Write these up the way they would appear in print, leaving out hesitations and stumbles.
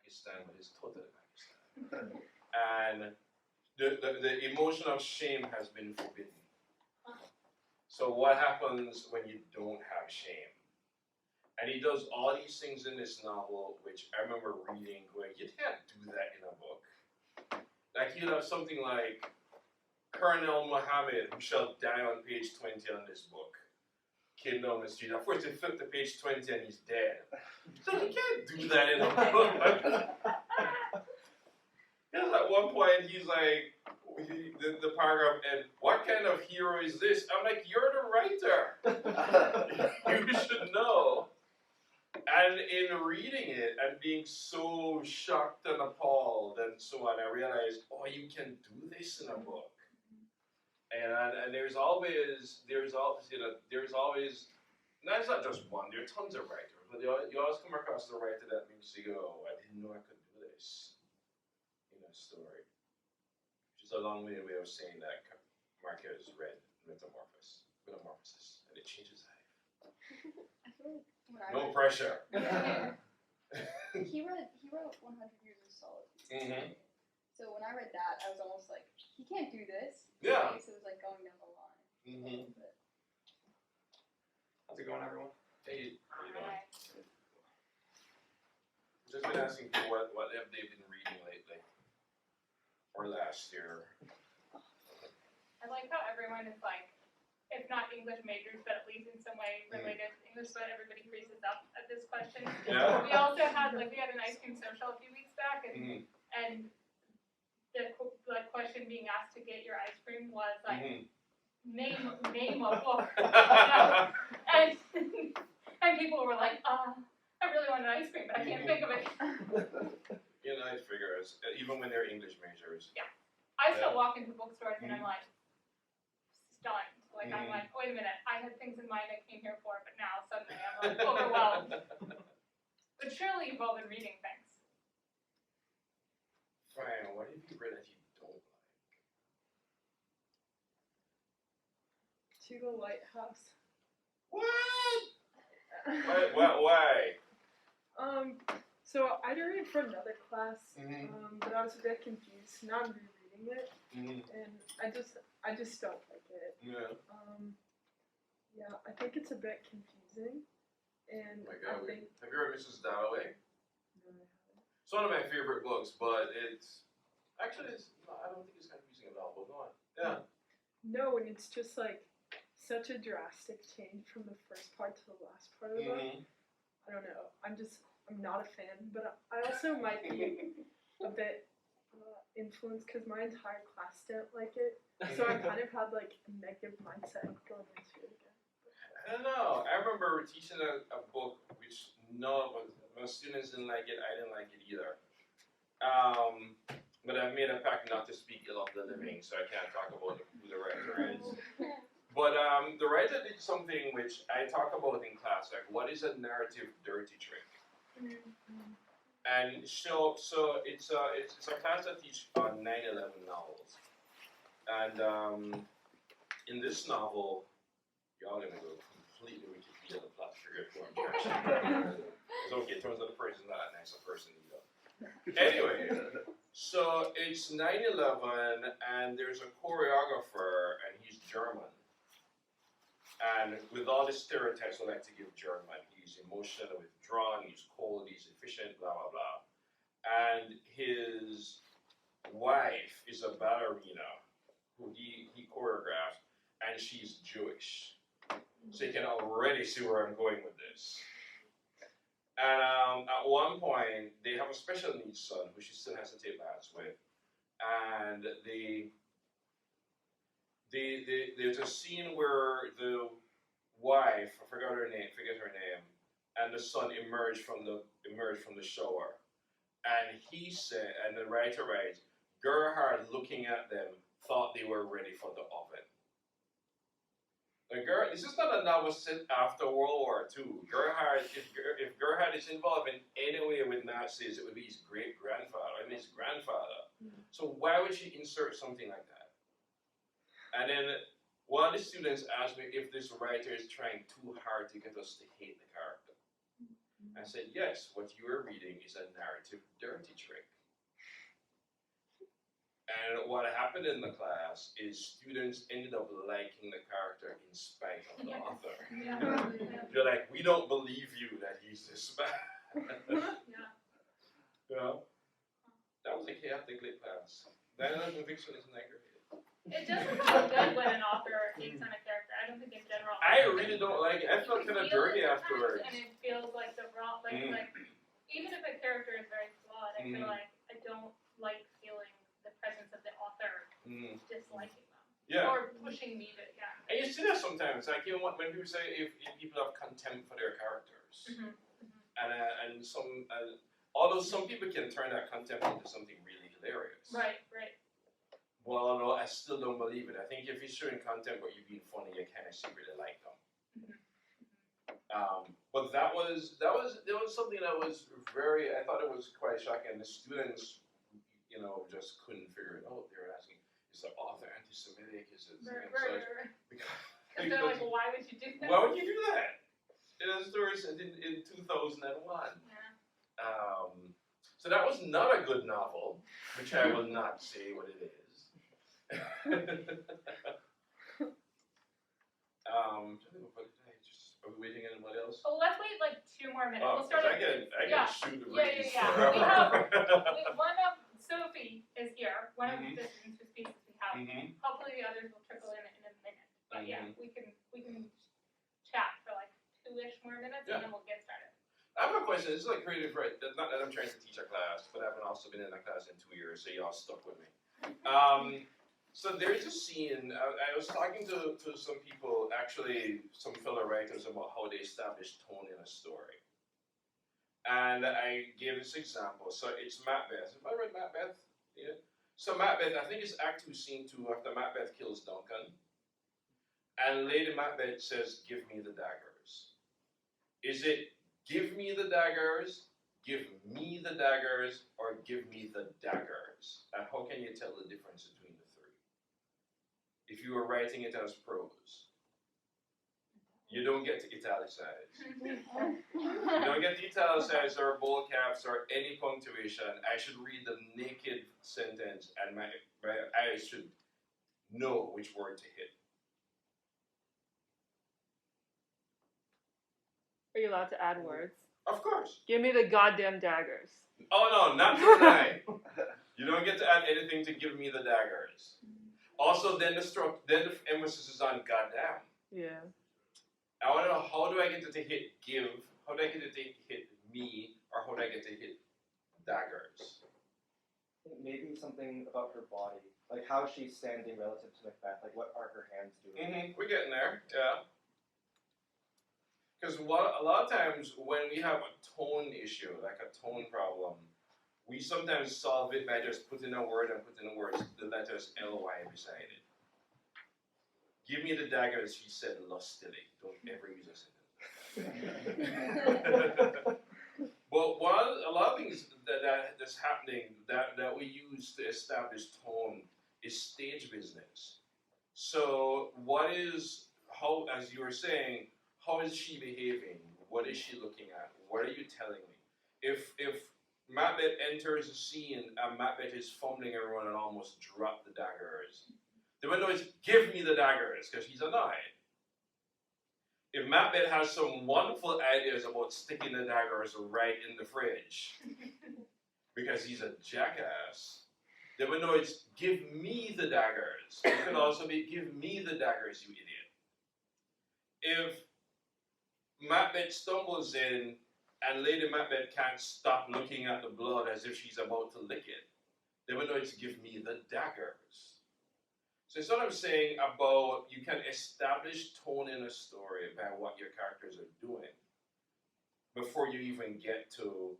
Pakistan, but it's totally Pakistan. And the emotion of shame has been forbidden. So what happens when you don't have shame? And he does all these things in this novel, which I remember reading, going, you can't do that in a book. Like he'll have something like, Colonel Muhammad, who shall die on page 20 on this book, came down the street. Of course, he flipped to page 20 and he's dead. So you can't do that in a book. Because at one point, he's like, the paragraph ends, what kind of hero is this? I'm like, you're the writer. You should know. And in reading it and being so shocked and appalled and so on, I realized, oh, you can do this in a book. And there's always, no, it's not just one, there are tons of writers, but you always come across the writer that makes you go, oh, I didn't know I could do this in a story. Which is a long-winded way of saying that Marquez read Metamorphosis, and it changes life. I feel like no pressure. He wrote 100 Years of Solitude. Mm-hmm. So when I read that, I was almost like, he can't do this. Yeah. So it was like going down the line. Mm-hmm. How's it going, everyone? Hey, how you doing? Just been asking people what have they been reading lately, or last year. I like how everyone is like, if not English majors, but at least in some way related to English, so everybody freezes up at this question. Yeah. We also had we had an ice cream social a few weeks back, and and the question being asked to get your ice cream was like, name a book, and people were like, I really want an ice cream, but I can't think of it. You know, I figure even when they're English majors. Yeah, I still walk into bookstores and I'm like stunned. Like I'm like, wait a minute, I had things in mind I came here for, but now suddenly I'm like overwhelmed. But surely you've all been reading things. Fine, what have you read that you don't like? To the Lighthouse. What? Why? So I did read for another class, but I was a bit confused. Now I'm rereading it, and I just don't like it. Yeah. Yeah, I think it's a bit confusing, and Oh my God, I think. have you read Mrs. Dalloway? No, I haven't. It's one of my favorite books, but I don't think it's confusing at all. But go on. Yeah. No, and it's just like such a drastic change from the first part to the last part of the book. I don't know. I'm not a fan, but I also might be a bit influenced because my entire class didn't like it. So I kind of had like a negative mindset going into it again. I don't know. I remember teaching a book which most students didn't like it. I didn't like it either. But I've made a pact not to speak ill of the living, so I can't talk about who the writer is. But the writer did something which I talk about in class, like what is a narrative dirty trick? And so it's a class that teach 9/11 novels, and in this novel, y'all gonna go completely Wikipedia the plot to figure out who I'm catching. It's okay. It turns out the person's not a nice person either. Anyway, so it's 9/11, and there's a choreographer, and he's German. And with all the stereotypes I like to give German, he's emotional, withdrawn, he's cold, he's efficient, blah, blah, blah. And his wife is a ballerina who he choreographed, and she's Jewish. So you can already see where I'm going with this. And at one point, they have a special needs son who she still has to take baths with. And there's a scene where the wife, I forget her name, and the son emerge from the shower, and he said, and the writer writes, Gerhard looking at them thought they were ready for the oven. This is not a novel set after World War II. Gerhard, if Gerhard is involved in any way with Nazis, it would be his his grandfather. So why would she insert something like that? And then one of the students asked me if this writer is trying too hard to get us to hate the character. I said, yes, what you are reading is a narrative dirty trick. And what happened in the class is students ended up liking the character in spite of the author. They're like, we don't believe you that he's this bad. You know? That was a chaotic lit class. That conviction is aggravated. It doesn't feel good when an author takes on a character. I don't think in general. I really don't like it. I felt kind of dirty afterwards. And it feels like the wrong, like even if a character is very flawed, I feel like I don't like feeling the presence of the author disliking them. Yeah. Or pushing me to, And you see that sometimes, like you know, when people say if people have contempt for their characters, and some, although some people can turn that contempt into something really hilarious. Right. Well, no, I still don't believe it. I think if you're showing contempt but you're being funny, you kind of secretly like them. But that was something that was very. I thought it was quite shocking. The students, you know, just couldn't figure it out. They were asking, "Is the author anti-Semitic? Is it?" Because they're like, well, why would you do that? Why would you do that? It was in 2001. So that was not a good novel, which I will not say what it is. Are we waiting anybody else? Oh, let's wait like 2 more minutes. Oh, we'll start I can shoot the breeze forever. forever. One of Sophie is here. One of the students whose pieces we have. Hopefully the others will trickle in a minute. But yeah, we can chat for like 2-ish more minutes and then we'll get started. I have a question. This is like creative, right? Not that I'm trying to teach a class, but I haven't also been in a class in 2 years, so y'all stuck with me. So there's a scene. I was talking to some people, actually some fellow writers, about how they establish tone in a story. And I gave this example. So it's Macbeth. Have I read Macbeth? Yeah. So Macbeth, I think it's Act 2, Scene 2, after Macbeth kills Duncan. And Lady Macbeth says, "Give me the daggers." Is it give me the daggers, give me the daggers, or give me the daggers? And how can you tell the difference between the three? If you were writing it as prose, you don't get to italicize. You don't get to italicize or bold caps or any punctuation. I should read the naked sentence and I should know which word to hit. Are you allowed to add words? Of course. Give me the goddamn daggers. Oh no, not tonight. You don't get to add anything to give me the daggers. Also, then the emphasis is on goddamn. Yeah. I want to know, how do I get to hit give? How do I get to hit me? Or how do I get to hit daggers? Maybe something about her body, like how she's standing relative to Macbeth. Like, what are her hands doing? We're getting there. Yeah. Because a lot of times when we have a tone issue, like a tone problem, we sometimes solve it by just putting a word and putting the letters L-Y beside it. Give me the daggers, she said lustily. Don't ever use a sentence. But a lot of things that's happening that we use to establish tone is stage business. So how, as you were saying, how is she behaving? What is she looking at? What are you telling me? If Macbeth enters a scene and Macbeth is fumbling around and almost dropped the daggers, the window is give me the daggers because he's annoyed. If Macbeth has some wonderful ideas about sticking the daggers right in the fridge because he's a jackass, the window is give me the daggers. It could also be give me the daggers, you idiot. If Macbeth stumbles in and Lady Macbeth can't stop looking at the blood as if she's about to lick it, they would know it's give me the daggers. So it's what I'm saying about you can establish tone in a story by what your characters are doing before you even get to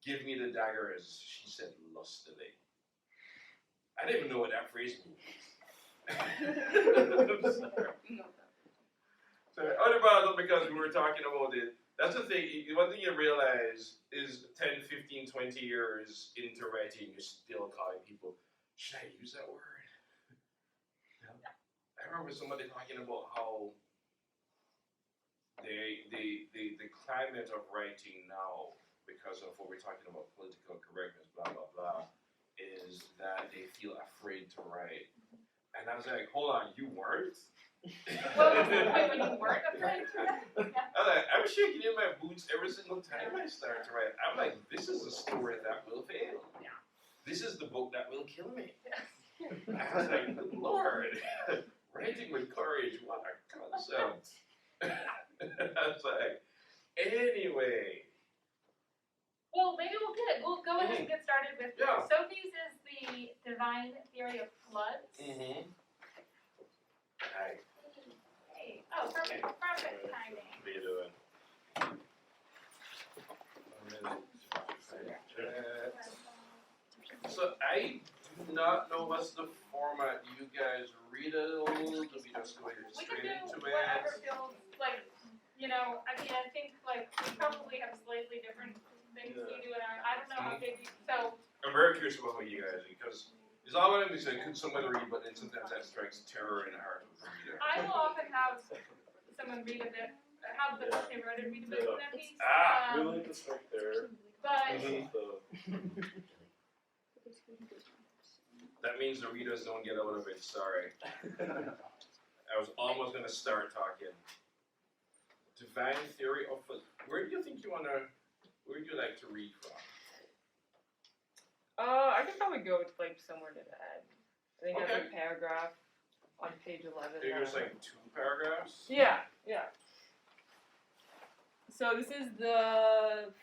give me the daggers, she said lustily. I didn't even know what that phrase means. I'm sorry. So I only brought it up because we were talking about it. That's the thing. One thing you realize is 10, 15, 20 years into writing, you're still calling people, should I use that word? Yeah. I remember somebody talking about how the climate of writing now, because of what we're talking about, political correctness, blah, blah, blah, is that they feel afraid to write. And I was like, hold on, you weren't? What was the point when you weren't afraid to write? I was shaking in my boots every single time I started to write. I'm like, this is a story that will fail. Yeah. This is the book that will kill me. I was like, good Lord, writing with courage, what a concept. I was like, anyway. Well, maybe we'll get it. We'll go ahead and get started with Yeah. Sophie's is the divine theory of floods. Mm-hmm. Hi. Hey. Oh, perfect timing. What are you doing? So I do not know what's the format. Do you guys read it all? Do we just go We can straight do into whatever it? feels like, you know, I mean, I think like we probably have slightly different things we do in our, I don't know how big you, so, I'm very curious about how you guys read, because it's all what I'm saying, could someone read, but then sometimes that strikes terror in the heart of the reader. I will often have someone read a bit, have the person who wrote it read a bit from that piece. Ah. We like to start there. But, Mhm. That means the readers don't get out of it, sorry. I was almost going to start talking. Divine theory of foot. Where do you think you want to, where do you like to read from? I could probably go with like somewhere to the end. I think Okay. that's a paragraph on page 11. There's like 2 paragraphs? Yeah, yeah. So this is the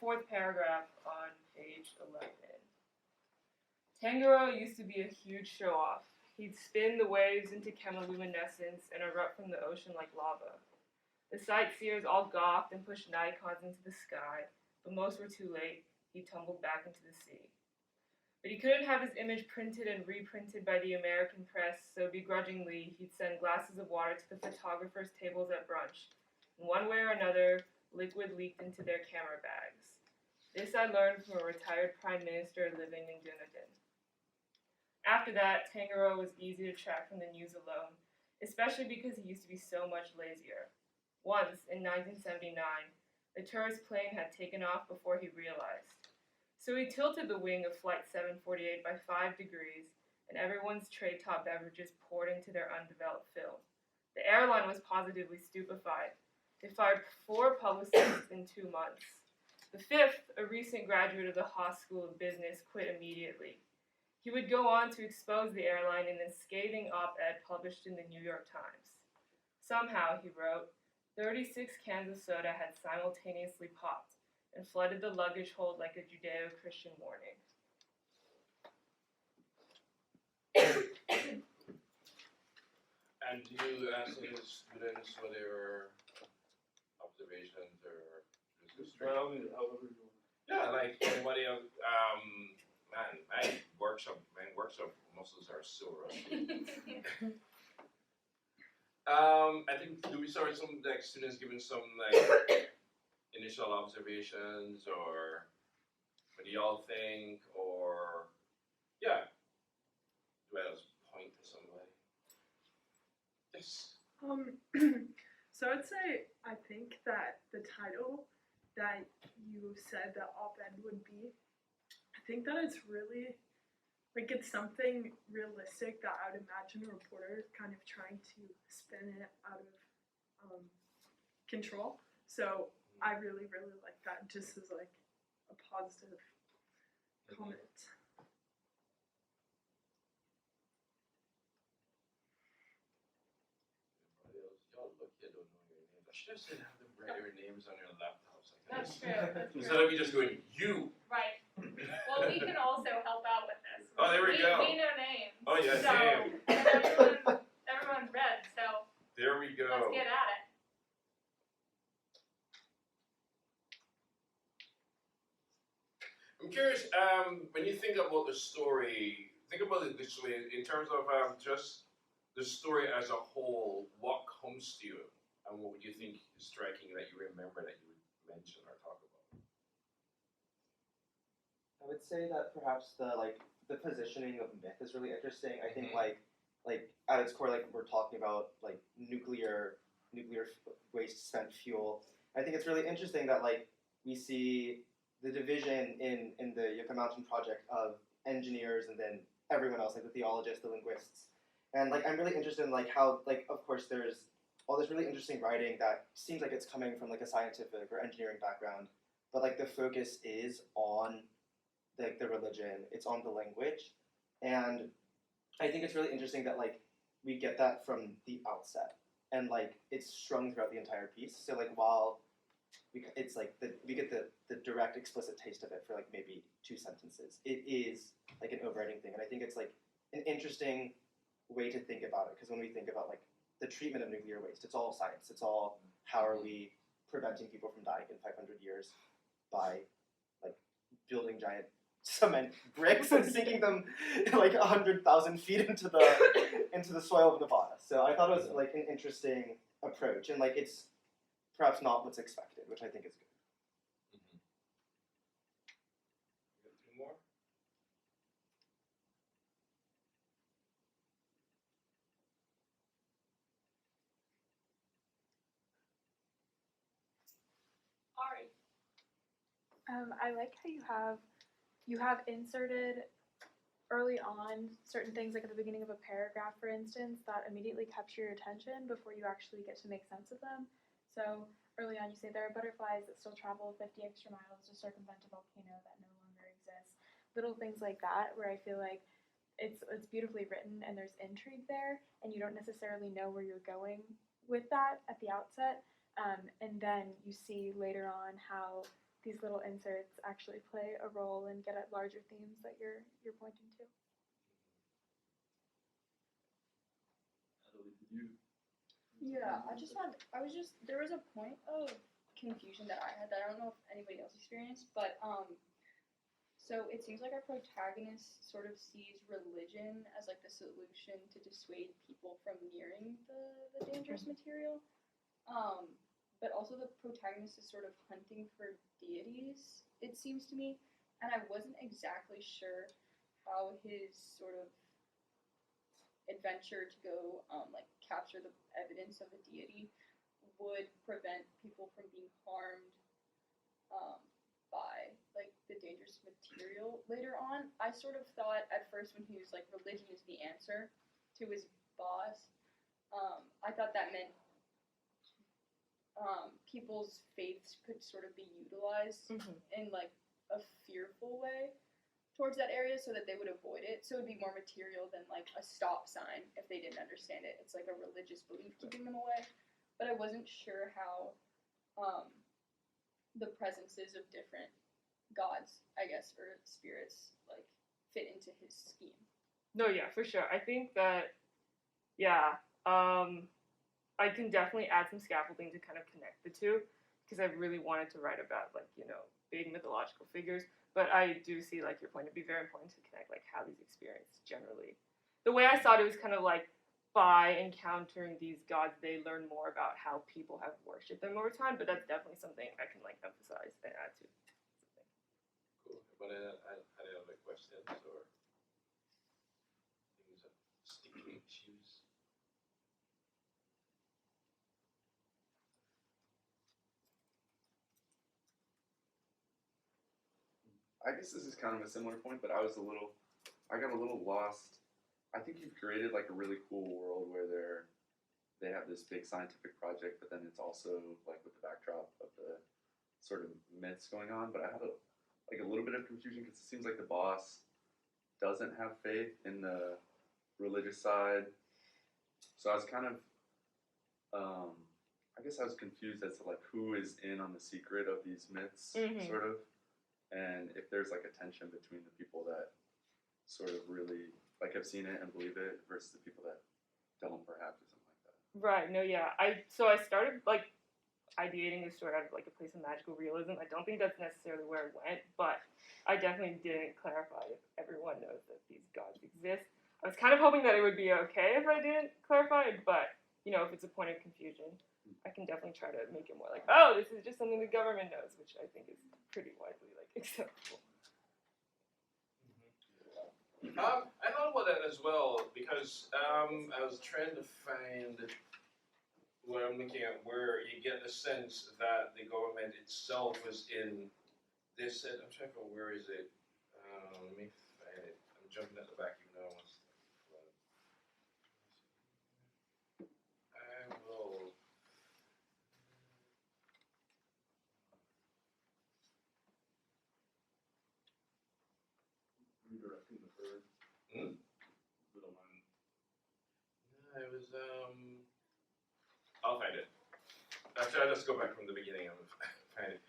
4th paragraph on page 11. Tanjiro used to be a huge show-off. He'd spin the waves into chemiluminescence and erupt from the ocean like lava. The sightseers all gawked and pushed Nikons into the sky, but most were too late. He tumbled back into the sea. But he couldn't have his image printed and reprinted by the American press, so begrudgingly he'd send glasses of water to the photographers' tables at brunch. In one way or another, liquid leaked into their camera bags. This I learned from a retired prime minister living in Dunedin. After that, Tanjiro was easy to track from the news alone, especially because he used to be so much lazier. Once, in 1979, the tourist plane had taken off before he realized. So he tilted the wing of Flight 748 by 5 degrees, and everyone's tray-top beverages poured into their undeveloped film. The airline was positively stupefied. They fired 4 publicists in 2 months. The 5th, a recent graduate of the Haas School of Business, quit immediately. He would go on to expose the airline in a scathing op-ed published in the New York Times. Somehow, he wrote, 36 cans of soda had simultaneously popped and flooded the luggage hold like a Judeo-Christian warning. And do you ask any students for their observations or just straight? Well, however you want. Yeah, like anybody else, man, my workshop muscles are so rusty. I think, do we start with some like students giving some like initial observations or what do y'all think, or yeah, do I just point to somebody? Yes. So I'd say I think that the title that you said the op-ed would be, I think that it's really, like it's something realistic that I would imagine a reporter kind of trying to spin it out of control. So I really, really like that just as like a positive comment. Y'all look, you don't know your names. I should have said have them write your names on your laptops. that's true, that's Instead true. of me just going, you. Right. Well, we can also help out with this. Oh, there we go. We know names. Oh, yeah, so name. everyone's read, so There we go. let's get at it. I'm curious, when you think about the story, think about it this way, in terms of just the story as a whole, what comes to you? And what would you think is striking that you remember that you would mention or talk about? I would say that perhaps the positioning of myth is really interesting. I think Mhm. like at its core, like we're talking about like nuclear waste spent fuel, I think it's really interesting that like we see the division in the Yucca Mountain Project of engineers and then everyone else, like the theologists, the linguists. And like I'm really interested in like how like of course there's all this really interesting writing that seems like it's coming from like a scientific or engineering background, but like the focus is on like the religion, it's on the language. And I think it's really interesting that like we get that from the outset and like it's strung throughout the entire piece. So like while it's like we get the direct explicit taste of it for like maybe 2 sentences, it is like an overriding thing. And I think it's like an interesting way to think about it, because when we think about like the treatment of nuclear waste, it's all science. It's all how are we preventing people from dying in 500 years by like building giant cement bricks and sinking them like 100,000 feet into the soil of Nevada. So I thought it was like an interesting approach, and like it's perhaps not what's expected, which I think is good. You got 2 more? Ari. I like how you have inserted early on certain things, like at the beginning of a paragraph, for instance, that immediately capture your attention before you actually get to make sense of them. So early on you say there are butterflies that still travel 50 extra miles to circumvent a volcano that no longer exists. Little things like that where I feel like it's beautifully written and there's intrigue there, and you don't necessarily know where you're going with that at the outset. And then you see later on how these little inserts actually play a role and get at larger themes that you're pointing to. Yeah, there was a point of confusion that I had that I don't know if anybody else experienced, but so it seems like our protagonist sort of sees religion as like the solution to dissuade people from nearing the dangerous material. But also the protagonist is sort of hunting for deities, it seems to me, and I wasn't exactly sure how his sort of adventure to go like capture the evidence of a deity would prevent people from being harmed by like the dangerous material later on. I sort of thought at first when he was like religion is the answer to his boss, I thought that meant people's faiths could sort of be utilized in like a fearful way towards that area so that they would avoid it. So it would be more material than like a stop sign if they didn't understand it. It's like a religious belief keeping them away. But I wasn't sure how the presences of different gods, I guess, or spirits like fit into his scheme. No, yeah, for sure. I think that, I can definitely add some scaffolding to kind of connect the two, because I really wanted to write about, like, you know, big mythological figures, but I do see, like, your point. It'd be very important to connect, like, how these experiences generally. The way I saw it was kind of like, by encountering these gods, they learn more about how people have worshipped them over time, but that's definitely something I can, like, emphasize and add to. Cool. But any other questions or things that sticking issues? I guess this is kind of a similar point, but I got a little lost. I think you've created like a really cool world where they have this big scientific project, but then it's also like with the backdrop of the sort of myths going on. But I had a little bit of confusion because it seems like the boss doesn't have faith in the religious side. So I was kind of, I guess I was confused as to like who is in on the secret of these myths, sort of. And if there's like a tension between the people that sort of really like have seen it and believe it versus the people that don't, perhaps, or something like that. Right. No. Yeah. I started like ideating the story out of like a place of magical realism. I don't think that's necessarily where it went, but I definitely didn't clarify if everyone knows that these gods exist. I was kind of hoping that it would be okay if I didn't clarify it, but you know, if it's a point of confusion, I can definitely try to make it more like, oh, this is just something the government knows, which I think is pretty widely like acceptable. I thought about that as well because I was trying to find what I'm looking at, where you get the sense that the government itself is in this. I'm trying to. Where is it? Let me find it. I'm jumping at the back, even though I want. I will. Redirecting the bird. Hmm? Little one. No, it was. I'll find it. Actually, I'll just go back from the beginning and find it.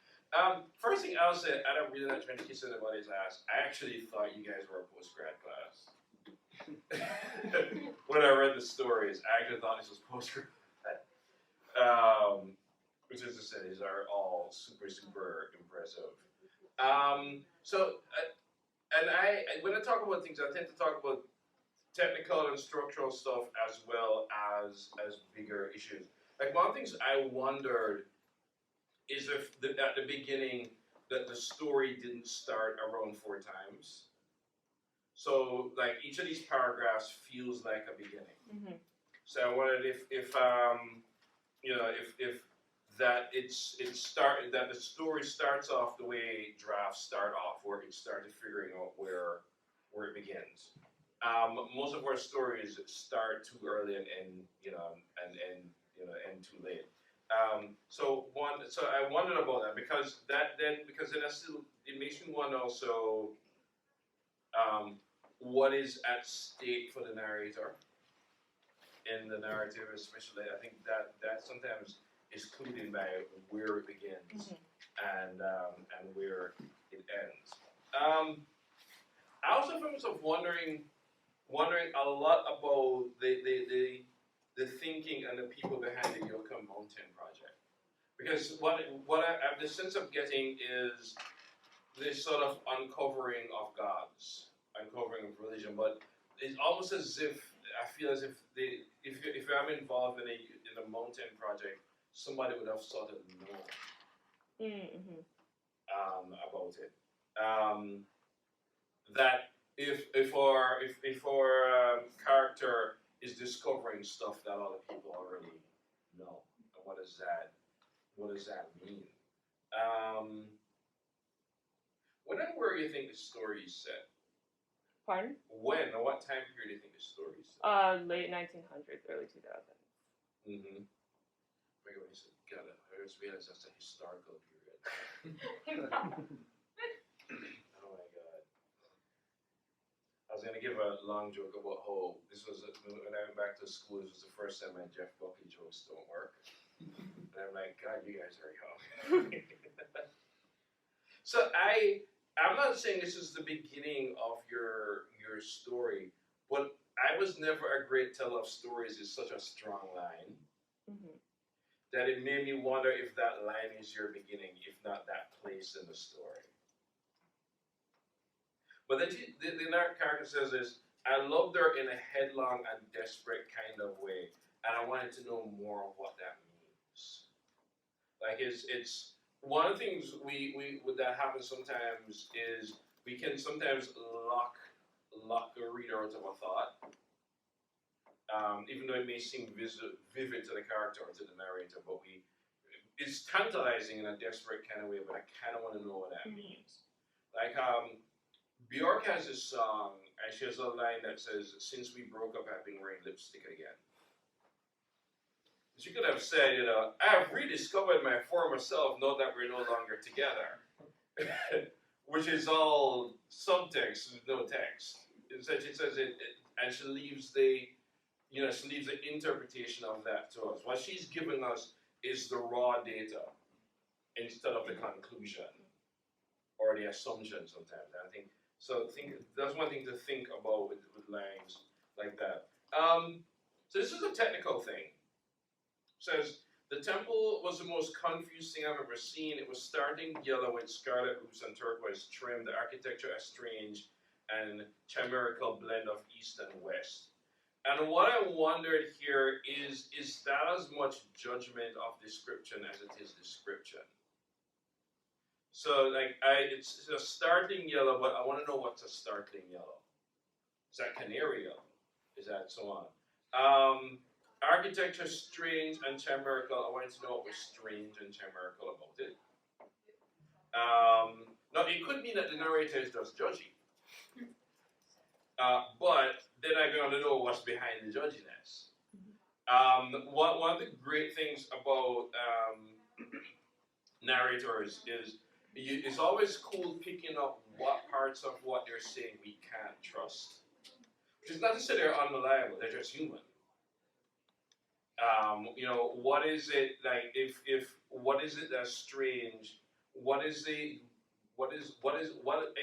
First thing I'll say, I don't really like trying to kiss anybody's ass. I actually thought you guys were a post-grad class. When I read the stories, I actually thought this was post-grad. Which is to say, these are all super, super impressive. And when I talk about things, I tend to talk about technical and structural stuff as well as bigger issues. Like one of the things I wondered is if at the beginning that the story didn't start around 4 times. So like each of these paragraphs feels like a beginning. Mm-hmm. So I wondered if that that the story starts off the way drafts start off, where it started figuring out where it begins. Most of our stories start too early and end too late. So I wondered about that because that's still, it makes me wonder also what is at stake for the narrator in the narrative, especially. I think that sometimes is clued in by where it begins and where it ends. I also found myself wondering a lot about the thinking and the people behind the Yucca Mountain project, because what I have the sense of getting is this sort of uncovering of gods, uncovering of religion, but it's almost as if I feel as if if I'm involved in a mountain project, somebody would have sort of known about it. That if our character is discovering stuff that other people already know, and what does that mean? When and where do you think the story is set? Pardon? When or what time period do you think the story is set? Late 1900s, early 2000s. Mm-hmm. Wait, when you said, God, I just realized that's a historical period. Oh my God. I was going to give a long joke about how this was, when I went back to school, this was the first time my Jeff Buckley jokes don't work. And I'm like, God, you guys are young. So I'm not saying this is the beginning of your story, but I was never a great teller of stories is such a strong line that it made me wonder if that line is your beginning, if not that place in the story. But then the character says this, I loved her in a headlong and desperate kind of way, and I wanted to know more of what that means. Like it's one of the things that happens sometimes is we can sometimes lock a reader out of a thought, even though it may seem vivid to the character or to the narrator, but it's tantalizing in a desperate kind of way, but I kind of want to know what that means. Like, Bjork has this song, and she has a line that says, since we broke up, I've been wearing lipstick again. She could have said, I've rediscovered my former self, now that we're no longer together. Which is all subtext with no text. She says it, and she leaves the interpretation of that to us. What she's giving us is the raw data instead of the conclusion or the assumption sometimes. I think that's one thing to think about with lines like that. So this is a technical thing. It says, the temple was the most confused thing I've ever seen. It was starting yellow with scarlet roofs and turquoise trim, the architecture a strange and chimerical blend of east and west. And what I wondered here is that as much judgment of description as it is description? So like it's a startling yellow, but I want to know what's a startling yellow. Is that canary yellow? Is that so on? architecture strange and chimerical. I wanted to know what was strange and chimerical about it. Now, it could mean that the narrator is just judgy. But then I want to know what's behind the judginess. One of the great things about narrators is it's always cool picking up what parts of what they're saying we can't trust. Which is not to say they're unreliable, they're just human. What is it like if what is it that's strange? What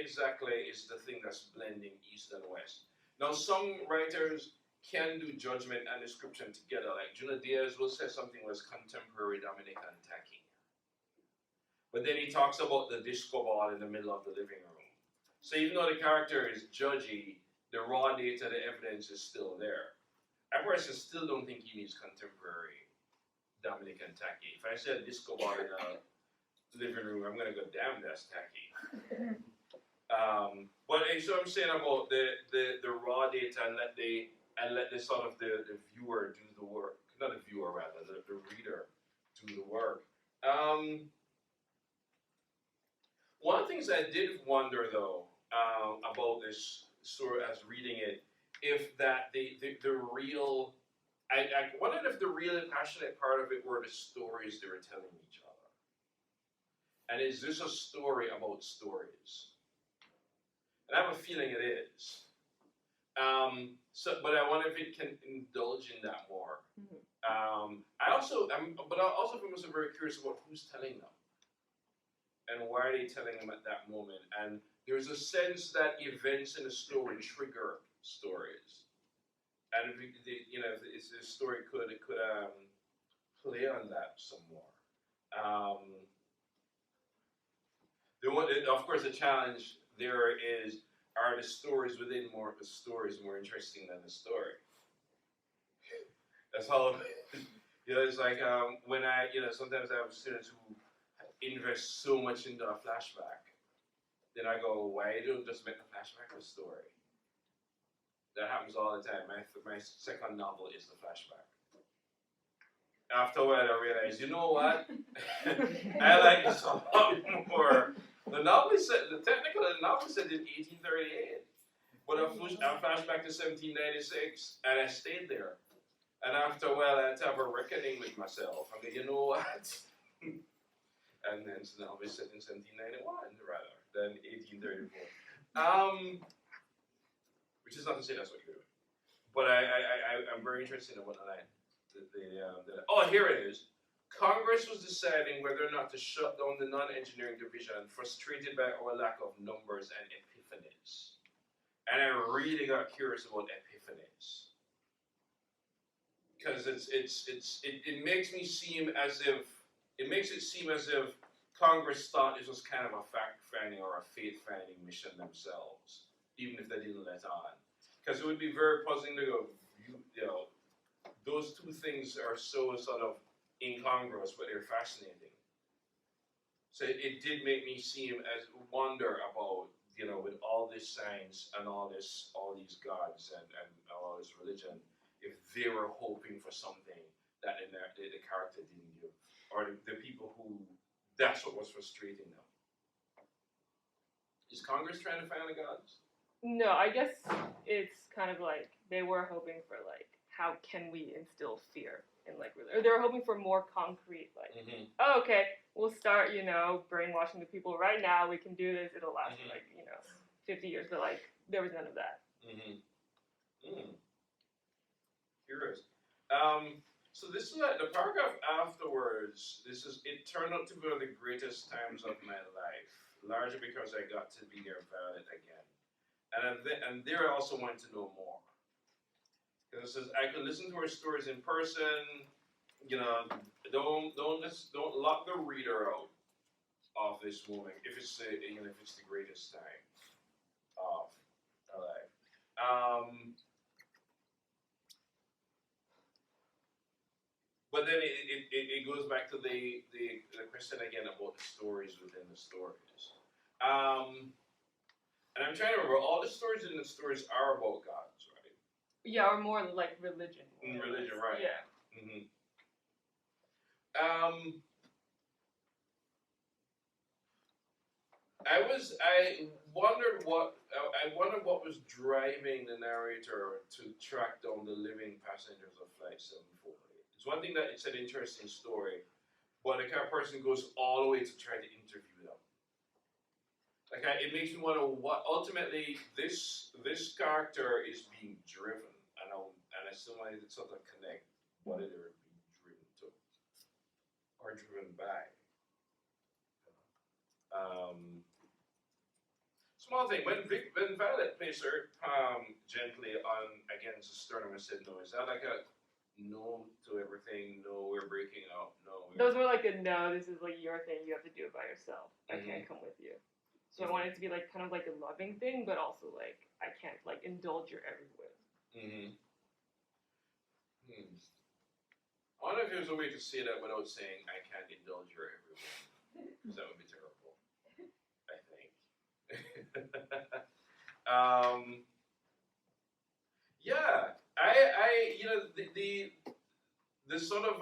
exactly is the thing that's blending East and West? Now some writers can do judgment and description together, like Junot Diaz will say something was contemporary Dominican tacky. But then he talks about the disco ball in the middle of the living room. So even though the character is judgy, the raw data, the evidence is still there. I personally still don't think he needs contemporary Dominican tacky. If I said disco ball in a living room, I'm gonna go, damn, that's tacky. But so I'm saying about the raw data and let the sort of the viewer do the work. Not the viewer rather, the reader do the work. One of the things I did wonder though about this story as reading it, if that the real, I wondered if the really passionate part of it were the stories they were telling each other. And is this a story about stories? And I have a feeling it is. But I wonder if it can indulge in that more. I also am very curious about who's telling them. And why are they telling them at that moment? And there's a sense that events in a story trigger stories. And if the story could play on that some more. Of course, the challenge there is, are the stories within the stories more interesting than the story? That's all. It's like when sometimes I have students who invest so much into a flashback. Then I go, why don't you just make the flashback a story? That happens all the time. My second novel is the flashback. After a while, I realized, you know what? I like this a lot more. The novel said in 1838, but I flashed back to 1796, and I stayed there. And after a while, I had to have a reckoning with myself. I mean, you know what? And then so the novel is set in 1791, rather than 1834. Which is not to say that's what you're doing, but I'm very interested in what the line. Oh, here it is. Congress was deciding whether or not to shut down the non-engineering division, frustrated by our lack of numbers and epiphanies. And I really got curious about epiphanies, because it makes it seem as if Congress thought this was kind of a fact-finding or a faith-finding mission themselves, even if they didn't let on. Because it would be very puzzling to go, those two things are so sort of incongruous, but they're fascinating. So it did make me wonder about, with all this science and all these gods and all this religion, if they were hoping for something that the character didn't give, or the people who, that's what was frustrating them. Is Congress trying to find the gods? No, I guess it's kind of like they were hoping for how can we instill fear in or they were hoping for more concrete oh, okay, we'll start brainwashing the people right now, we can do this, it'll last for 50 years, but there was none of that. Curious. So this is the paragraph afterwards. It turned out to be one of the greatest times of my life, largely because I got to be near Violet again. And there I also wanted to know more. Because it says I could listen to her stories in person. Don't lock the reader out of this moment if it's the greatest time of our life. But then it goes back to the question again about the stories within the stories. And I'm trying to remember, all the stories in the stories are about gods, right? Yeah, or more like religion. Religion, right? Yeah. Mm-hmm. I wondered what was driving the narrator to track down the living passengers of Flight 748. It's one thing that it's an interesting story, but the kind of person goes all the way to try to interview them. Like it makes me wonder what ultimately this character is being driven, and I still wanted to sort of connect what it is being driven to or driven by. Small thing. When Violet plays her gently on against the sternum and said no, is that like a no to everything? No, we're breaking up. No. Those were like a no. This is like your thing. You have to do it by yourself. I can't come with you. So I want it to be like kind of like a loving thing, but also like I can't like indulge your every whim. I wonder if there's a way to say that without saying I can't indulge your every whim, because that would be terrible. I think. Yeah, I the sort of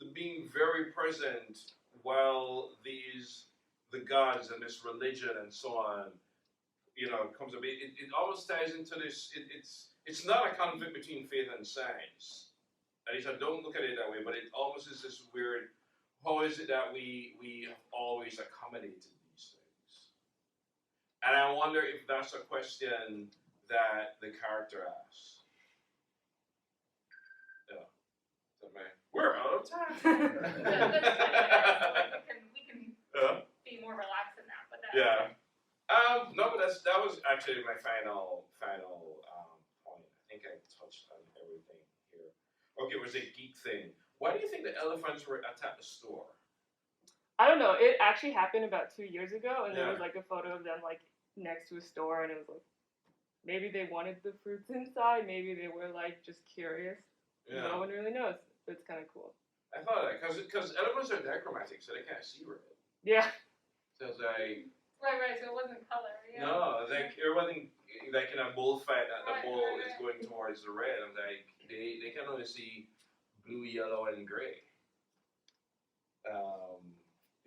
the being very present while the gods and this religion and so on, comes up. It almost ties into this. It's not a conflict between faith and science. At least I don't look at it that way. But it almost is this weird. How is it that we have always accommodated these things? And I wonder if that's a question that the character asks. Yeah. We're out of time. That's kind of nice. So we can be more relaxed in that. But that, yeah. No, but that was actually my final point. I think I touched on everything here. Okay, it was a geek thing. Why do you think the elephants were at the store? I don't know. It actually happened about 2 years ago, and there was like a photo of them like next to a store, and it was like maybe they wanted the fruits inside, maybe they were like just curious. Yeah. No one really knows, but it's kind of cool. I thought that because elephants are dichromatic, so they can't see red. Yeah. So it's like. Right. So it wasn't color. Yeah. No, like it wasn't like in a bullfight that the bull is going towards the red. I'm like they can only see blue, yellow, and gray.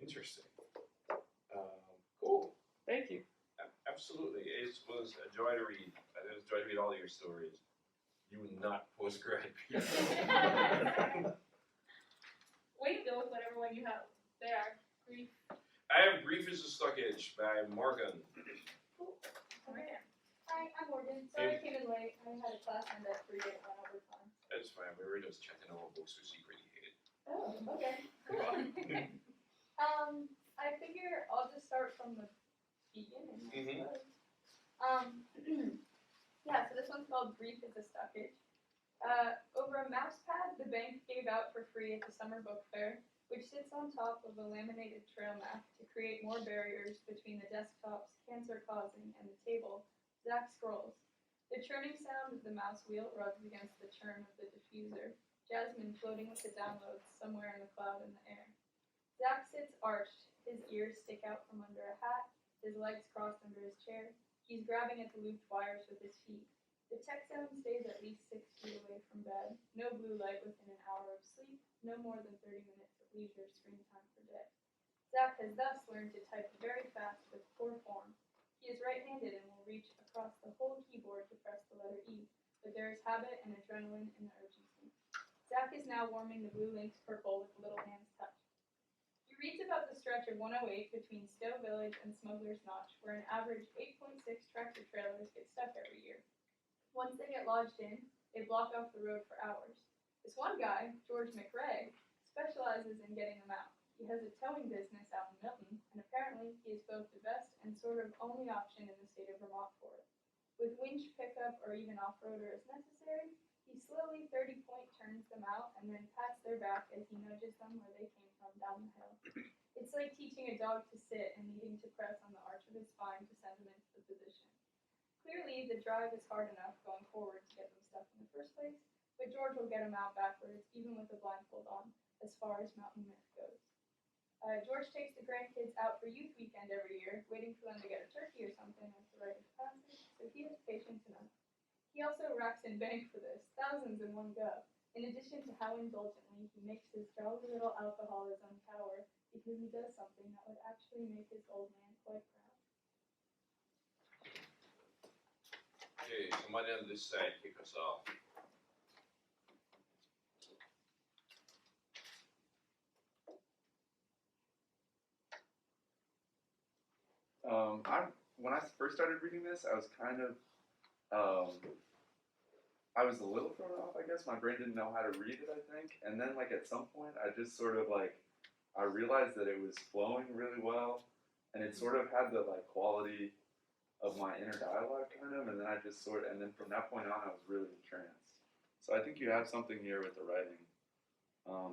Interesting. Cool. Thank you. Absolutely, it was a joy to read. It was a joy to read all your stories. You not postgrad people. We can go with whatever one you have there. Grief. I have Grief is a Stockage by Morgan. Cool. Okay. Hi, I'm Morgan. Sorry I came in late. I had a class and that free it went over time. That's fine. We were just checking over books we secretly hated. Oh, okay. Cool. I figure I'll just start from the beginning, I suppose. Yeah, so this one's called Grief is a Stockage. Over a mouse pad the bank gave out for free at the summer book fair, which sits on top of a laminated trail map to create more barriers between the desktops, cancer-causing, and the table, Zach scrolls. The churning sound of the mouse wheel rubs against the churn of the diffuser, Jasmine floating with the downloads somewhere in the cloud in the air. Zach sits arched, his ears stick out from under a hat, his legs crossed under his chair. He's grabbing at the looped wires with his feet. The tech zone stays at least 6 feet away from bed. No blue light within an hour of sleep. No more than 30 minutes of leisure screen time per day. Zach has thus learned to type very fast with poor form. He is right-handed and will reach across the whole keyboard to press the letter E, but there is habit and adrenaline in the urgency. Zach is now warming the blue links purple with little hands touch. He reads about the stretch of 108 between Stowe Village and Smuggler's Notch, where an average 8.6 tractor trailers get stuck every year. Once they get lodged in, they block off the road for hours. This one guy, George McRae, specializes in getting them out. He has a towing business out in Milton, and apparently he is both the best and sort of only option in the state of Vermont for it. With winch pickup or even off-roader as necessary, he slowly 30-point turns them out and then pats their back as he nudges them where they came from down the hill. It's like teaching a dog to sit and needing to press on the arch of his spine to send him into the position. Clearly, the drive is hard enough going forward to get them stuck in the first place, but George will get them out backwards, even with a blindfold on, as far as mountain myth goes. George takes the grandkids out for youth weekend every year, waiting for them to get a turkey or something as the rite of passage, so he has patience enough. He also racks in bank for this, thousands in one go. In addition to how indulgently he makes his jolly little alcoholism cower because he does something that would actually make his old man quite proud. Okay, somebody on this side kick us off. When I first started reading this, I was kind of, I was a little thrown off, I guess. My brain didn't know how to read it, I think. And then, like, at some point, I just sort of, like, I realized that it was flowing really well, and it sort of had the, like, quality of my inner dialogue, kind of, and then and then from that point on, I was really entranced. So I think you have something here with the writing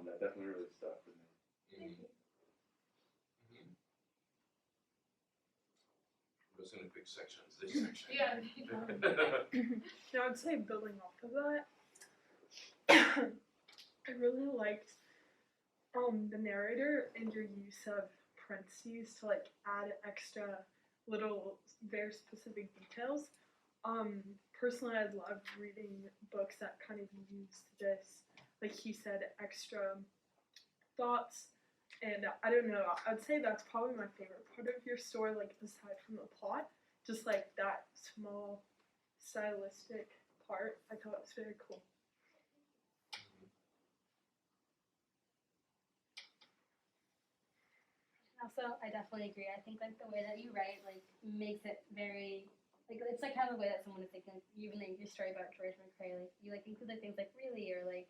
that definitely really stuck with me. Mm-hmm. I'm just gonna pick sections. This section. Yeah. Yeah, I would say building off of that, I really liked the narrator and your use of parentheses to like add extra little very specific details. Personally, I love reading books that kind of use this, like he said, extra thoughts. And I don't know, I'd say that's probably my favorite part of your story, like aside from the plot, just like that small stylistic part. I thought it was very cool. Also, I definitely agree. I think like the way that you write like makes it very like it's like kind of the way that someone is thinking. Even like your story about George McCrae, like you like include like things like really or like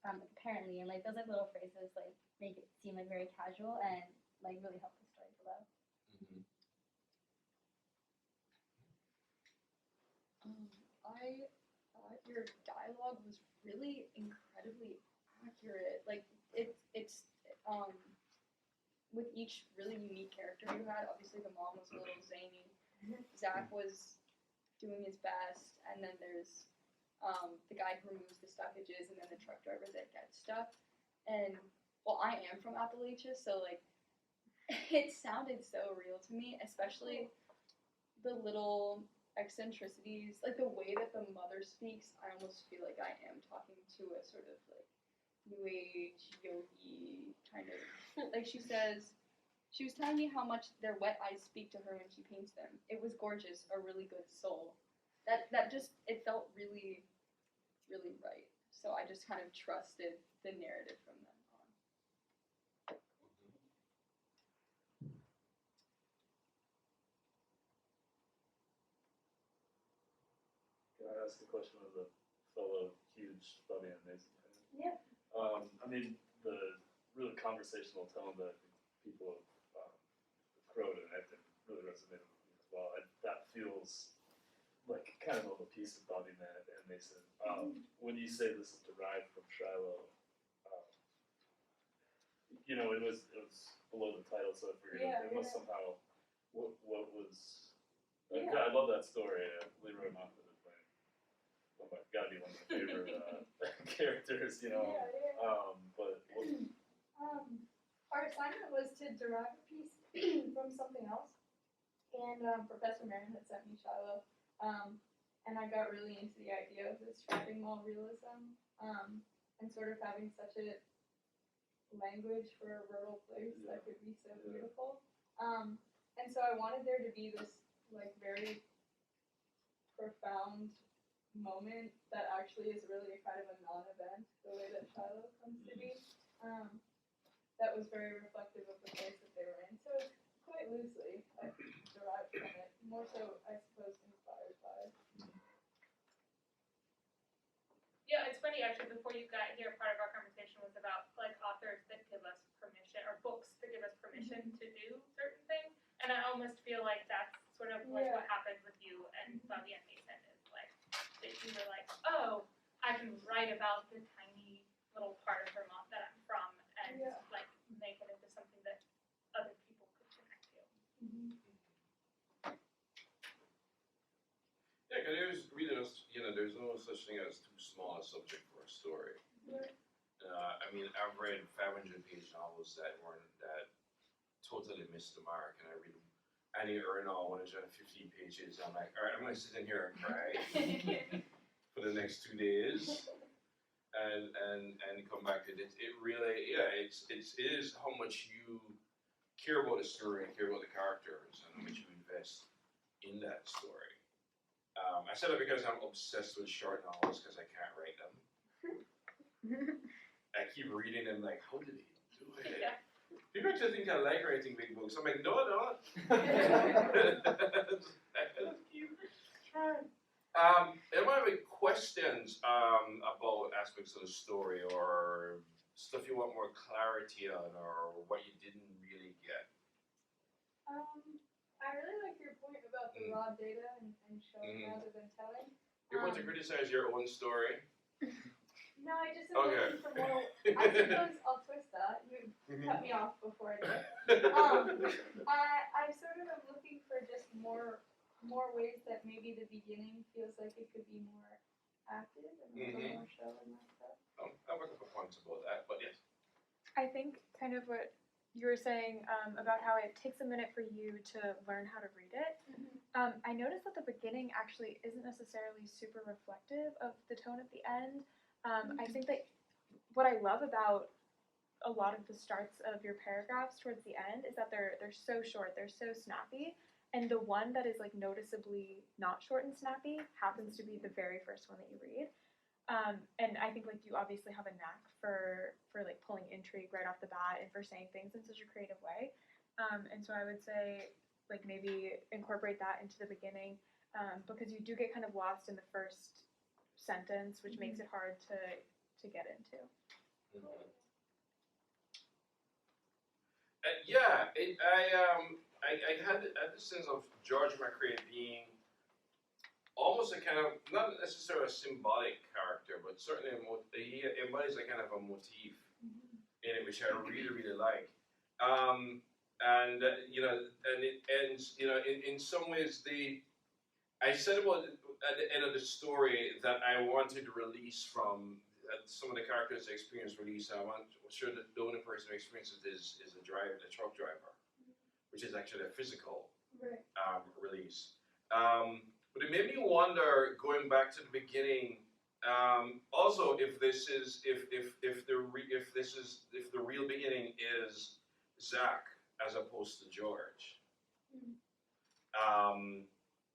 apparently and like those like little phrases like make it seem like very casual and like really help the story flow. Mm-hmm. I thought your dialogue was really incredibly accurate. Like it's with each really unique character you had. Obviously, the mom was a little zany. Zach was doing his best, and then there's the guy who removes the stoppages, and then the truck driver that gets stuck. And well, I am from Appalachia, so like it sounded so real to me, especially the little eccentricities, like the way that the mother speaks. I almost feel like I am talking to a sort of like new age yogi kind of like she was telling me how much their wet eyes speak to her when she paints them. It was gorgeous, a really good soul. That just it felt really, really right. So I just kind of trusted the narrative from then on. Can I ask a question of the fellow huge Bobby and Mason fan? Yeah. I mean, the really conversational tone that I think people have wrote and I think really resonated with me as well. That feels like kind of a piece of Bobby and Mason. When you say this is derived from Shiloh, you know, it was below the title, so I figured it must somehow. What was? I love that story. Leroy Moffat is gotta be one of my favorite characters, you know. But Our assignment was to derive a piece from something else, and Professor Marin had sent me Shiloh, and I got really into the idea of this shopping mall realism, and sort of having such a language for a rural place that could be so beautiful. And so I wanted there to be this like very profound moment that actually is really a kind of a non-event, the way that Shiloh comes to be. That was very reflective of the place that they were in. So it's quite loosely I derived from it, more so I suppose inspired by. Yeah, it's funny actually. Before you got here, part of our conversation was about like authors that give us permission, or books that give us permission to do certain things. And I almost feel like that's sort of like what happened with you and Bobby and Mason is like that you were like, oh, I can write about the tiny little part of Vermont that I'm from and like make it into something that other people could connect to. Yeah, because there's really, there's no such thing as too small a subject for a story. I mean, I've read 500-page novels that totally missed the mark, and I read Annie Ernaux, 115 pages. I'm like, all right, I'm going to sit in here and cry. for the next 2 days and come back to it. It really, it is how much you care about the story and care about the characters and how much you invest in that story. I said it because I'm obsessed with short novels because I can't write them. I keep reading them like, how did he do it? Yeah. People actually think I like writing big books. I'm like, no, I don't. Just keep trying. Anyone have any questions about aspects of the story or stuff you want more clarity on or what you didn't really get? I really like your point about the raw data and showing rather than telling. You want to criticize your own story? No, I just am looking for more. I suppose I'll twist that. You cut me off before I did. I sort of am looking for just more ways that maybe the beginning feels like it could be more active and a little more show and that stuff. I have a couple points about that, but yes. I think kind of what you were saying about how it takes a minute for you to learn how to read it. I noticed that the beginning actually isn't necessarily super reflective of the tone at the end. I think that what I love about a lot of the starts of your paragraphs towards the end is that they're so short, they're so snappy, and the one that is like noticeably not short and snappy happens to be the very first one that you read. And I think like you obviously have a knack for like pulling intrigue right off the bat and for saying things in such a creative way. And so I would say like maybe incorporate that into the beginning because you do get kind of lost in the first sentence, which makes it hard to get into. I had the sense of George McCrae being almost a kind of, not necessarily a symbolic character, but certainly he embodies a kind of a motif in it, which I really, really like. And it ends, in some ways I said about at the end of the story that I wanted to release from some of the characters' experience release. I'm sure that the only person who experiences this is the truck driver, which is actually a physical release. But it made me wonder, going back to the beginning, also if the real beginning is Zach as opposed to George.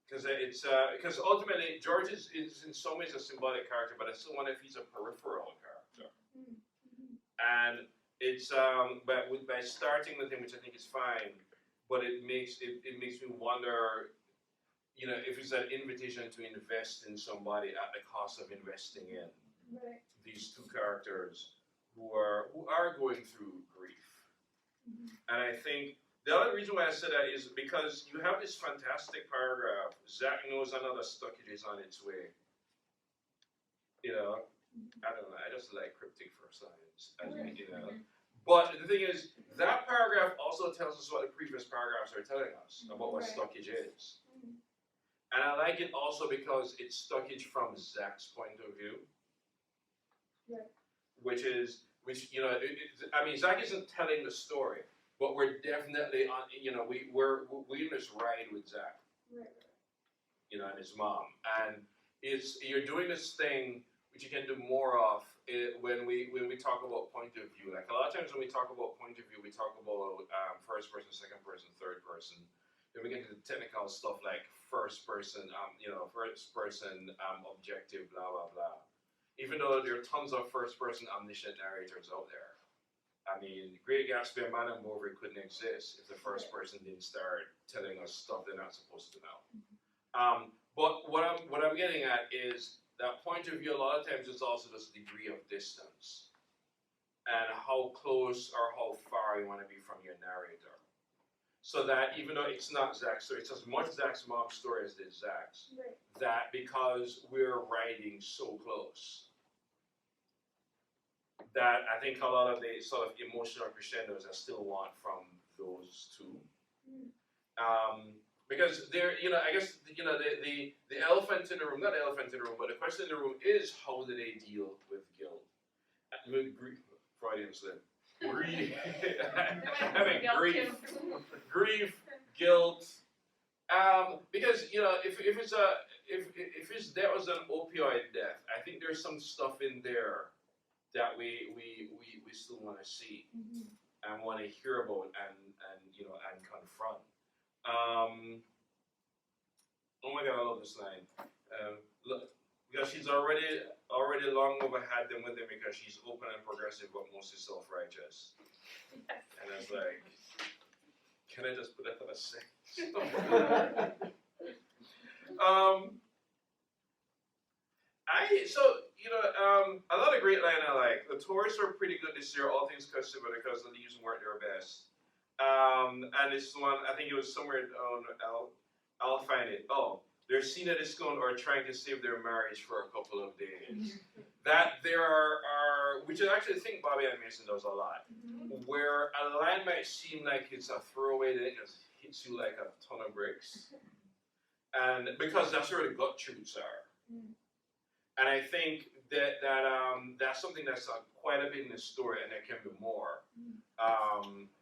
Because ultimately George is in some ways a symbolic character, but I still wonder if he's a peripheral character. And it's but by starting with him, which I think is fine, but it makes me wonder, if it's an invitation to invest in somebody at the cost of investing in these two characters who are going through grief. And I think the other reason why I said that is because you have this fantastic paragraph, Zach knows another stockage is on its way. I don't know, I just like cryptic for science, But the thing is, that paragraph also tells us what the previous paragraphs are telling us about what stockage is. And I like it also because it's stockage from Zach's point of view. Zach isn't telling the story, but we're definitely on, we're in this ride with Zach. And his mom. And you're doing this thing which you can do more of when we talk about point of view. Like a lot of times when we talk about point of view, we talk about first person, second person, third person. Then we get into the technical stuff like first person objective, blah blah blah. Even though there are tons of first person omniscient narrators out there. I mean, Great Gatsby and Man and Bovary couldn't exist if the first person didn't start telling us stuff they're not supposed to know. But what I'm getting at is that point of view. A lot of times it's also this degree of distance and how close or how far you want to be from your narrator. So that even though it's not Zach's story, it's as much Zach's mom's story as it is Zach's. That because we're writing so close, that I think a lot of the sort of emotional crescendos I still want from those two. Because I guess the elephant in the room, not the elephant in the room, but the question in the room is how do they deal with guilt? With grief, Freudian slip. Grief, having grief, guilt. Because if that was an opioid death, there's some stuff in there that we still want to see and want to hear about and and confront. Oh my God, I love this line. Look, because she's already long overhad them with them because she's open and progressive, but mostly self-righteous. And it's like, can I just put that on a sentence? Another great line I like. The tourists were pretty good this year, all things considered, because the leaves weren't their best. And this one, I think it was somewhere on, I'll find it. Oh, they're seen at a discount or trying to save their marriage for a couple of days. That there are, which I actually think Bobby and Mason does a lot, where a line might seem like it's a throwaway that it just hits you like a ton of bricks. And because that's where the gut truths are. And I think that's something that's quite a bit in the story, and there can be more.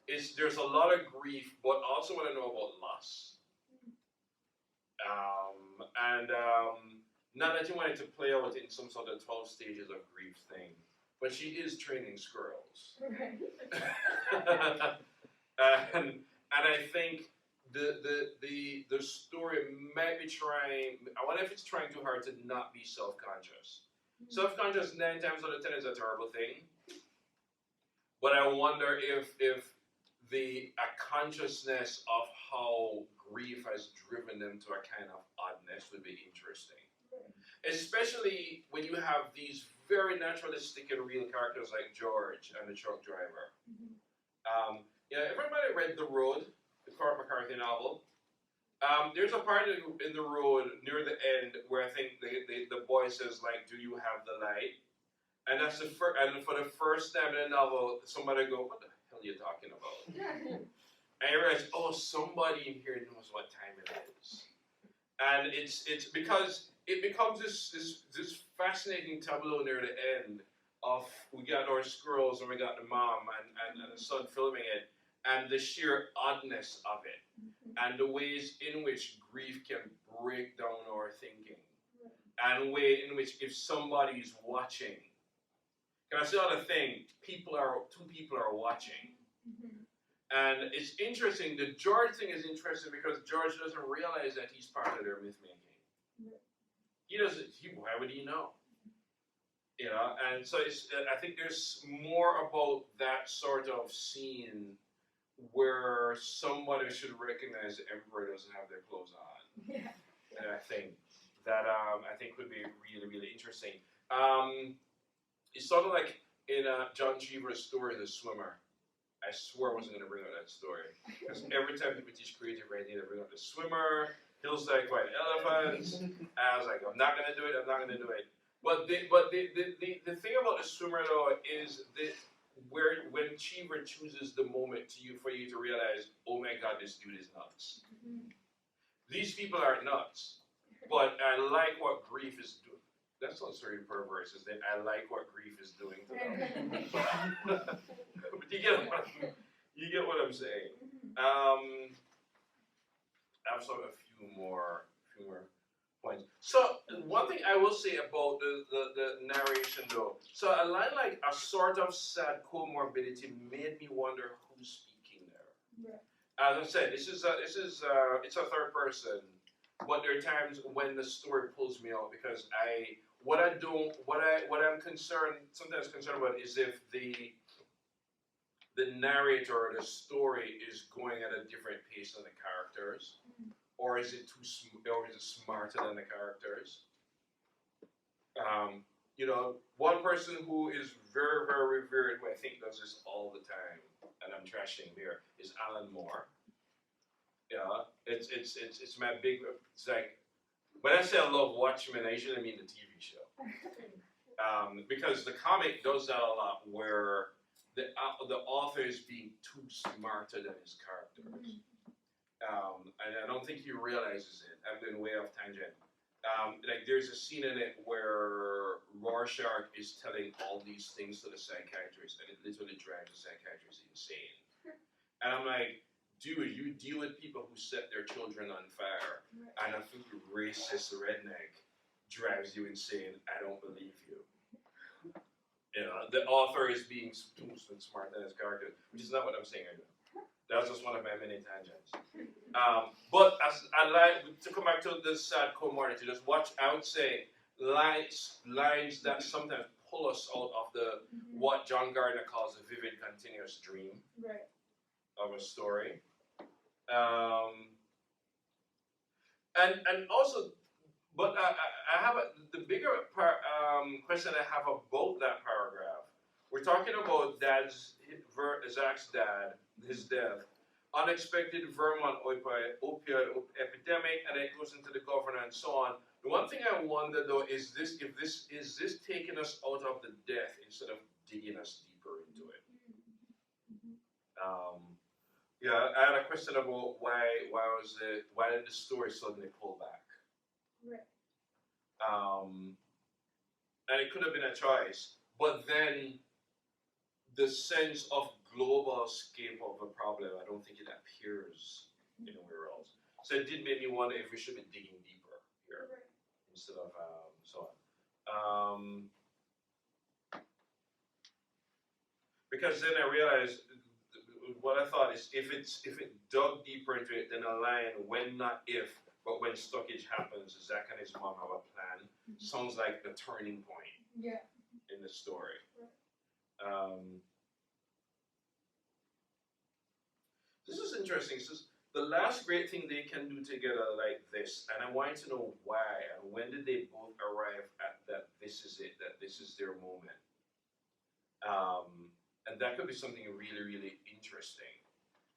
There's a lot of grief, but also want to know about loss. Not that you want it to play out in some sort of 12 stages of grief thing, but she is training squirrels. and I think the story might be trying, I wonder if it's trying too hard to not be self-conscious. Self-conscious 9 times out of 10 is a terrible thing. But I wonder if a consciousness of how grief has driven them to a kind of oddness would be interesting. Especially when you have these very naturalistic and real characters like George and the truck driver. Everybody read The Road, the Cormac McCarthy novel. There's a part in The Road near the end where I think the boy says, like, do you have the light? And that's and for the first time in the novel, somebody go, what the hell are you talking about? And you realize, oh, somebody in here knows what time it is. And it's because it becomes this fascinating tableau near the end of, we got our squirrels and we got the mom and the son filming it, and the sheer oddness of it, and the ways in which grief can break down our thinking, and the way in which if somebody's watching, can I say another thing? Two people are watching. And it's interesting, the George thing is interesting because George doesn't realize that he's part of their myth making. He doesn't, why would he know? And so I think there's more about that sort of scene where somebody should recognize the emperor doesn't have their clothes on. And I think that would be really, really interesting. It's sort of like in John Cheever's story, The Swimmer. I swore I wasn't going to bring up that story. Because every time people teach creative writing, they bring up The Swimmer, Hillside White Elephants. I was like, I'm not going to do it, I'm not going to do it. But the thing about The Swimmer, though, is that when Cheever chooses the moment for you to realize, oh my God, this dude is nuts. These people aren't nuts, but I like what grief is doing. That sounds very perverse, is that I like what grief is doing to them. But you get what I'm saying. I have sort of a few more points. So one thing I will say about the narration, though. So a line like a sort of sad comorbidity made me wonder who's speaking there. As I said, it's a third person, but there are times when the story pulls me out because what I'm sometimes concerned about is if the narrator or the story is going at a different pace than the characters, or is it smarter than the characters? One person who is very, very revered, who I think does this all the time, and I'm trashing here, is Alan Moore. It's my big. It's like when I say I love Watchmen, I usually mean the TV show, because the comic does that a lot, where the author is being too smarter than his characters. And I don't think he realizes it. I'm going way off tangent. Like there's a scene in it where Rorschach is telling all these things to the psychiatrist, and it literally drives the psychiatrist insane. And I'm like, dude, you deal with people who set their children on fire, and a racist redneck drives you insane. I don't believe you. You know, the author is being too smart than his character, which is not what I'm saying right now. That's just one of my many tangents. But as I like to come back to this sad comorbidity, just watch. I would say lines that sometimes pull us out of the what John Gardner calls a vivid, continuous dream Right. of a story. And also, but I have the bigger question I have about that paragraph. We're talking about Zach's dad, his death, unexpected Vermont opioid epidemic, and it goes into the governor and so on. The one thing I wonder though is this taking us out of the death instead of digging us deeper into it? Yeah, I had a question about why did the story suddenly pull back? Right. And it could have been a choice, but then the sense of global scape of a problem, I don't think it appears anywhere else. So it did make me wonder if we should be digging deeper here instead of so on. Because then I realized what I thought is if it dug deeper into it, then a line when not if, but when stockage happens, Zach and his mom have a plan. Sounds like the turning point in the story. This is interesting. This is the last great thing they can do together like this, and I wanted to know why and when did they both arrive at that this is it, that this is their moment. And that could be something really, really interesting.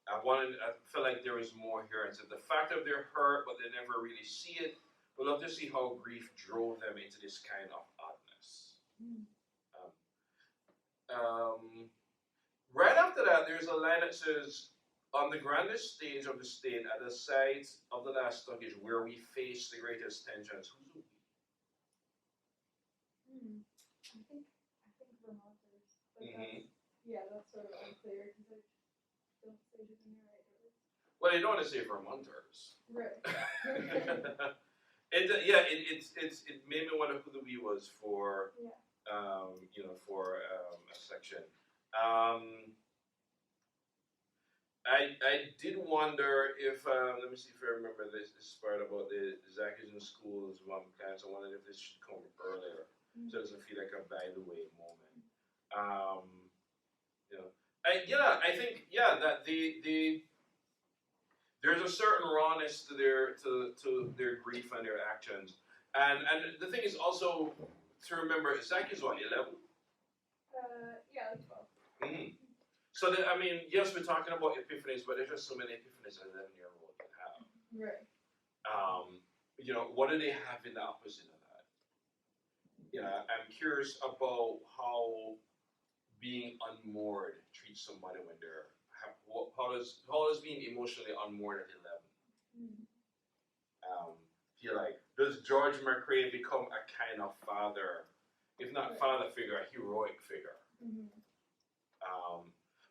I felt like there was more here. And so the fact that they're hurt, but they never really see it, we'd love to see how grief drove them into this kind of oddness. Right after that, there's a line that says, on the grandest stage of the state, at the site of the last stockage, where we face the greatest tensions, who's we? I think Vermonters. But that's sort of unclear because I don't say it in the right words. Well, you don't want to say Vermonters. Right. It made me wonder who the we was for, for a section. I did wonder if, let me see if I remember this part about the Zach is in school as one class. I wondered if this should come earlier, so it doesn't feel like a by the way moment. I think that there's a certain rawness to their grief and their actions, and the thing is also to remember Zach is what 11. Like 12. So yes, we're talking about epiphanies, but there's just so many epiphanies an 11-year-old can have. Right. What do they have in the opposite of that? I'm curious about how being unmoored treats somebody when they're how does being emotionally unmoored at 11 feel like? Does George McRae become a kind of father, if not father figure, a heroic figure?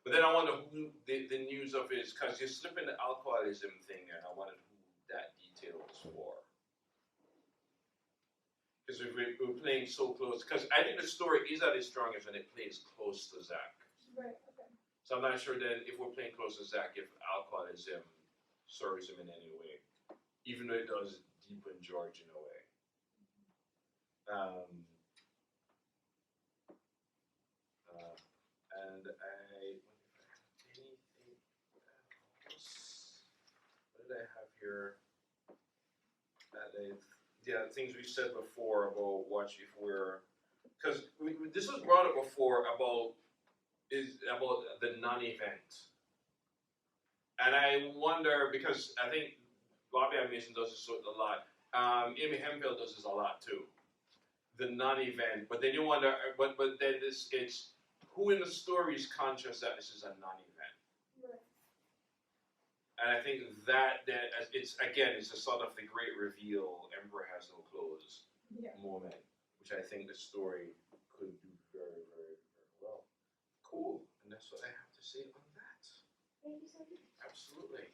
But then I wonder who the news of is, because you're slipping the alcoholism thing, and I wondered who that detail was for. Because if we're playing so close, because I think the story is at its strongest when it plays close to Zach. Right, okay. So I'm not sure then if we're playing close to Zach, if alcoholism serves him in any way, even though it does deepen George in a way. And anything else? What did I have here? Things we said before about because this was brought up before about the non-event, and I wonder because I think Bobby Mason does this a lot. Amy Hemphill does this a lot too. The non-event, but then you wonder, but then it's who in the story is conscious that this is a non-event. Right. And I think that it's a sort of the great reveal, Emperor has no clothes moment, which I think the story could do very, very, very well. Cool. And that's what I have to say on that. Thank you so much. Absolutely.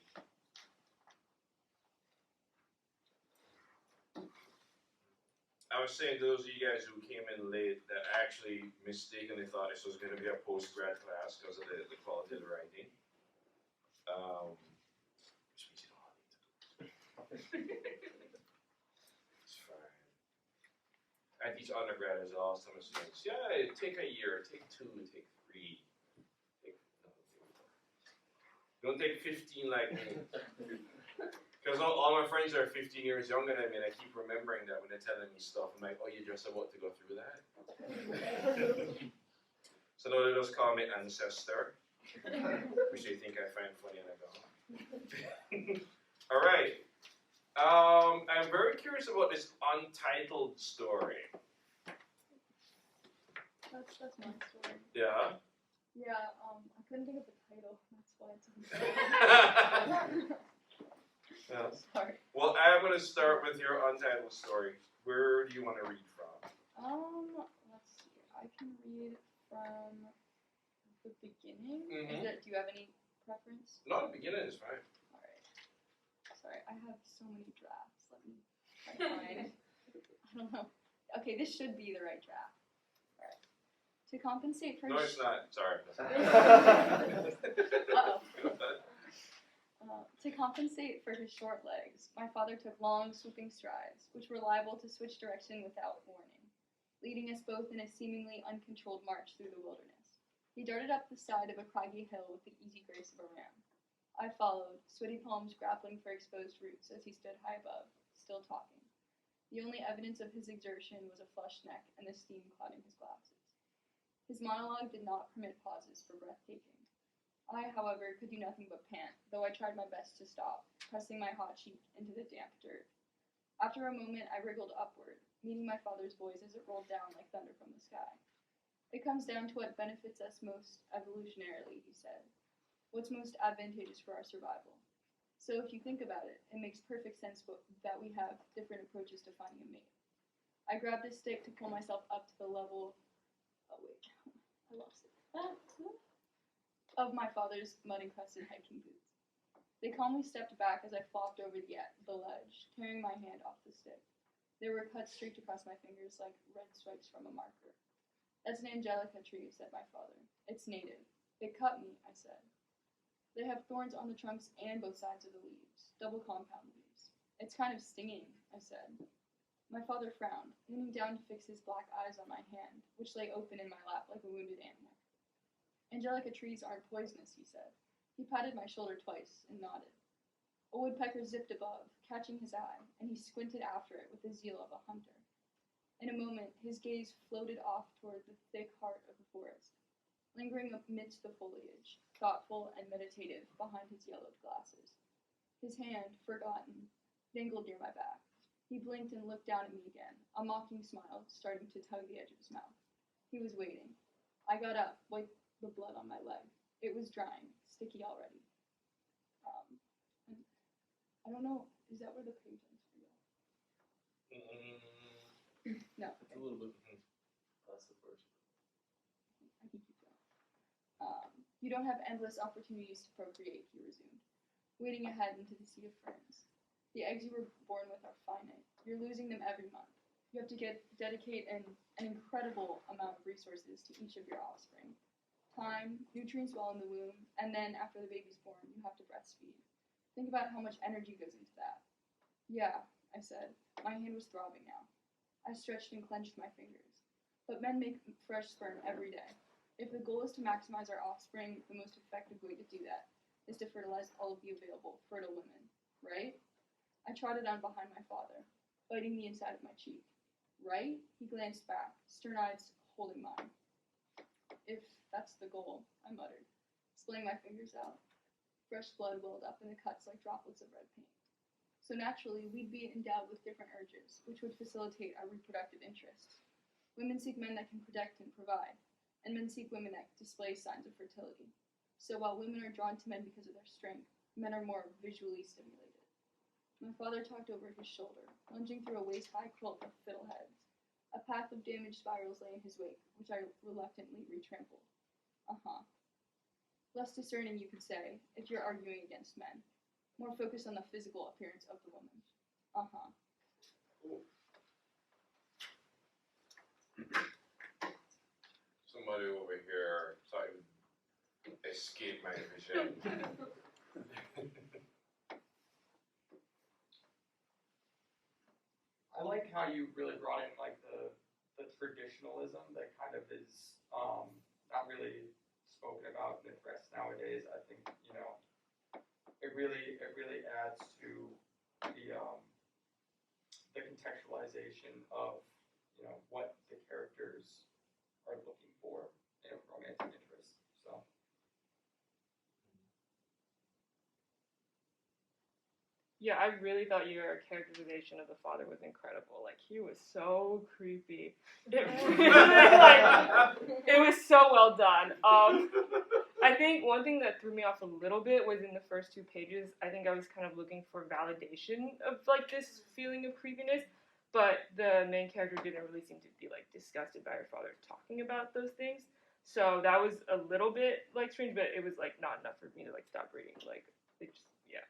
I was saying to those of you guys who came in late that I actually mistakenly thought this was going to be a post-grad class because of the quality of the writing. Which means you don't have to. It's fine. I teach undergrad as well. Some students, yeah, take a year, take 2, take 3. Don't take 15 like me. Because all my friends are 15 years younger than me, and I keep remembering that when they're telling me stuff. I'm like, oh, you're just about to go through that? So now they just call me ancestor, which they think I find funny and I don't. All right. I'm very curious about this untitled story. That's my story. Yeah? Yeah, I couldn't think of the title. That's why it's Yeah. Sorry. Well, I'm going to start with your untitled story. Where do you want to read from? Let's see. I can read from the beginning. Mhm. Do you have any preference? No, the beginning is fine. Alright. Sorry, I have so many drafts. Let me try to find. I don't know. Okay, this should be the right draft. Alright. To compensate for No, it's not. Sorry. Uh-oh. To compensate for his short legs, my father took long, swooping strides, which were liable to switch direction without warning, leading us both in a seemingly uncontrolled march through the wilderness. He darted up the side of a craggy hill with the easy grace of a ram. I followed, sweaty palms grappling for exposed roots as he stood high above, still talking. The only evidence of his exertion was a flushed neck and the steam clouding his glasses. His monologue did not permit pauses for breath-taking. I, however, could do nothing but pant, though I tried my best to stop, pressing my hot cheek into the damp dirt. After a moment, I wriggled upward, meeting my father's voice as it rolled down like thunder from the sky. It comes down to what benefits us most evolutionarily, he said. What's most advantageous for our survival. So if you think about it, it makes perfect sense that we have different approaches to finding a mate. I grabbed a stick to pull myself up to the level, I lost it. Of my father's mud-encrusted hiking boots. They calmly stepped back as I flopped over the ledge, tearing my hand off the stick. There were cuts streaked across my fingers like red swipes from a marker. That's an angelica tree, said my father. It's native. It cut me, I said. They have thorns on the trunks and both sides of the leaves, double compound leaves. It's kind of stinging, I said. My father frowned, leaning down to fix his black eyes on my hand, which lay open in my lap like a wounded animal. Angelica trees aren't poisonous, he said. He patted my shoulder twice and nodded. A woodpecker zipped above, catching his eye, and he squinted after it with the zeal of a hunter. In a moment, his gaze floated off toward the thick heart of the forest, lingering amidst the foliage, thoughtful and meditative behind his yellowed glasses. His hand, forgotten, dangled near my back. He blinked and looked down at me again, a mocking smile starting to tug the edge of his mouth. He was waiting. I got up, wiped the blood on my leg. It was drying, sticky already. And I don't know, is that where the page ends for you? No. It's a little bit past the first. I can keep going. You don't have endless opportunities to procreate, he resumed, wading ahead into the sea of ferns. The eggs you were born with are finite. You're losing them every month. You have to dedicate an incredible amount of resources to each of your offspring. Time, nutrients while in the womb, and then after the baby's born, you have to breastfeed. Think about how much energy goes into that. Yeah, I said. My hand was throbbing now. I stretched and clenched my fingers. But men make fresh sperm every day. If the goal is to maximize our offspring, the most effective way to do that is to fertilize all of the available fertile women, right? I trotted on behind my father, biting the inside of my cheek. Right? He glanced back, stern-eyed, holding mine. If that's the goal, I muttered, splaying my fingers out. Fresh blood welled up in the cuts like droplets of red paint. So naturally, we'd be endowed with different urges, which would facilitate our reproductive interests. Women seek men that can protect and provide, and men seek women that display signs of fertility. So while women are drawn to men because of their strength, men are more visually stimulated. My father talked over his shoulder, lunging through a waist-high quilt of fiddleheads. A path of damaged spirals lay in his wake, which I reluctantly retrampled. Less discerning, you could say, if you're arguing against men. More focused on the physical appearance of the woman. Somebody over here thought it would escape my vision. I like how you really brought in like the traditionalism that kind of is not really spoken about and addressed nowadays. I think it really adds to the contextualization of what the characters are looking for in a romantic interest. So. Yeah, I really thought your characterization of the father was incredible. Like, he was so creepy. It really, it was so well done. I think one thing that threw me off a little bit was in the first 2 pages. I think I was kind of looking for validation of like this feeling of creepiness, but the main character didn't really seem to be like disgusted by her father talking about those things. So that was a little bit like strange, but it was like not enough for me to like stop reading. Like, it just, yeah.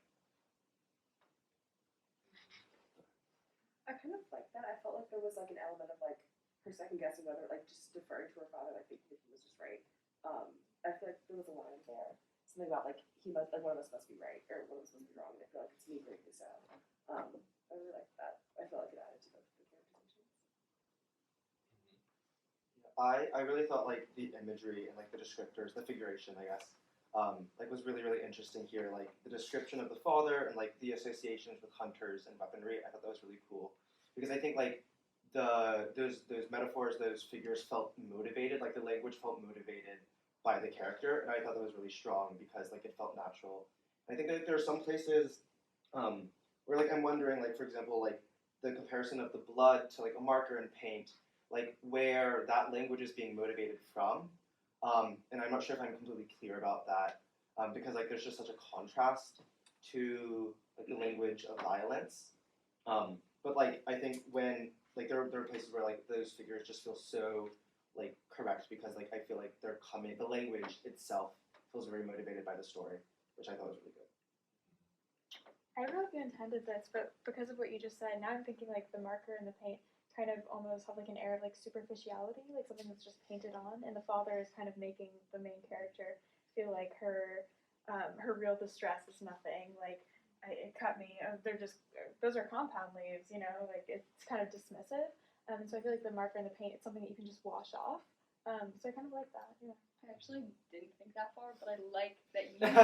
I kind of like that. I felt like there was like an element of like her second guessing whether like just deferring to her father, like thinking that he was just right. I feel like there was a line there, something about like he must, like one of us must be right or one of us must be wrong. And I feel like it's me greatly so. I really like that. I feel like it added to the characterizations. I really thought like the imagery and like the descriptors, the figuration, I guess, like was really interesting here. Like the description of the father and like the associations with hunters and weaponry. I thought that was really cool because I think like those metaphors, those figures felt motivated. Like the language felt motivated by the character, and I thought that was really strong because like it felt natural. I think that there are some places where like I'm wondering, like for example, like the comparison of the blood to like a marker and paint. Like where that language is being motivated from, and I'm not sure if I'm completely clear about that, because like there's just such a contrast to like the language of violence. But like I think when like there are places where like those figures just feel so like correct because like I feel like they're coming. The language itself feels very motivated by the story, which I thought was really good. I don't know if you intended this, but because of what you just said, now I'm thinking like the marker and the paint kind of almost have like an air of like superficiality, like something that's just painted on, and the father is kind of making the main character feel like her real distress is nothing. Like it cut me. They're just those are compound leaves, like it's kind of dismissive. And so I feel like the marker and the paint, it's something that you can just wash off. So I kind of like that. Yeah. I actually didn't think that far, but I like that you think.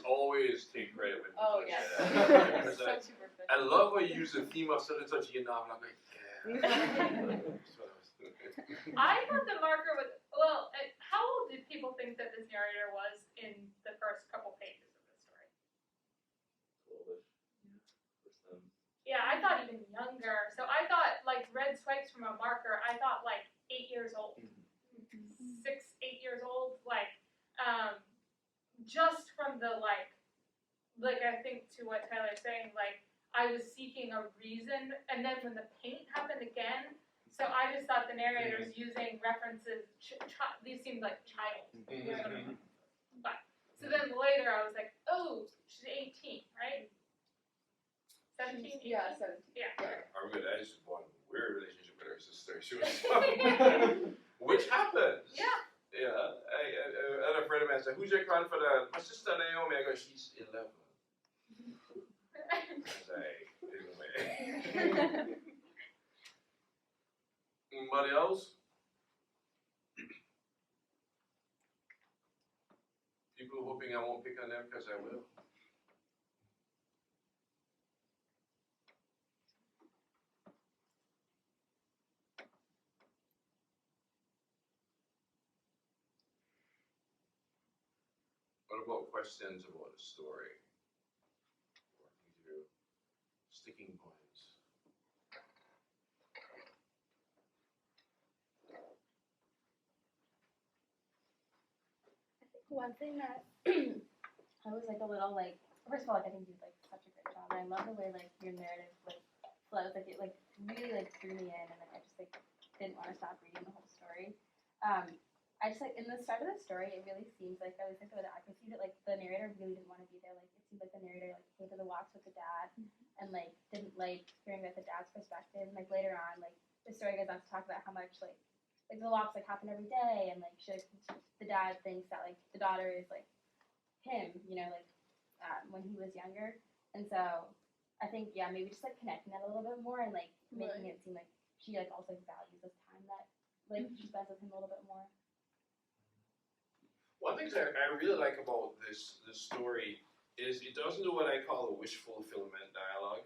Always take credit when Oh, people yes. say that. So superficial. I love when you use the theme of something touching your novel. I'm like, yeah. I thought the marker was, well, how old did people think that this narrator was in the first couple pages of the story? Yeah, I thought even younger. So I thought like red swipes from a marker, I thought like 8 years old. 6, 8 years old, like just from the like I think to what Tyler's saying, like I was seeking a reason, and then when the paint happened again, so I just thought the narrator's using references. These seemed like child. But so then later I was like, oh, she's 18, right? 17. 18? Yeah, 17. Yeah. I remember that is one weird relationship with her sister. She was which happens. Yeah. Yeah. I had a friend of mine said, "Who's your confidant?" My sister Naomi. I go, "She's 11." I was like, anyway. Anybody else? People hoping I won't pick on them because I will. What about questions about the story? Or things you do? Sticking points. One thing that I was like a little like, first of all, like I think you did like such a great job, and I love the way like your narrative like flows, like it like really like drew me in, and like I just like didn't want to stop reading the whole story. I just like in the start of the story, it really seems like at least like the way that I perceived it, like the narrator really didn't want to be there. Like it seemed like the narrator like hated the walks with the dad, and like didn't like hearing about the dad's perspective. And like later on, like the story goes on to talk about how much like the locks like happen every day, and like the dad thinks that like the daughter is like him, you know, like when he was younger, and so I think maybe just like connecting that a little bit more and like making it seem like she like also values this time that like she spends with him a little bit more. One thing that I really like about this story is it doesn't do what I call a wish fulfillment dialogue.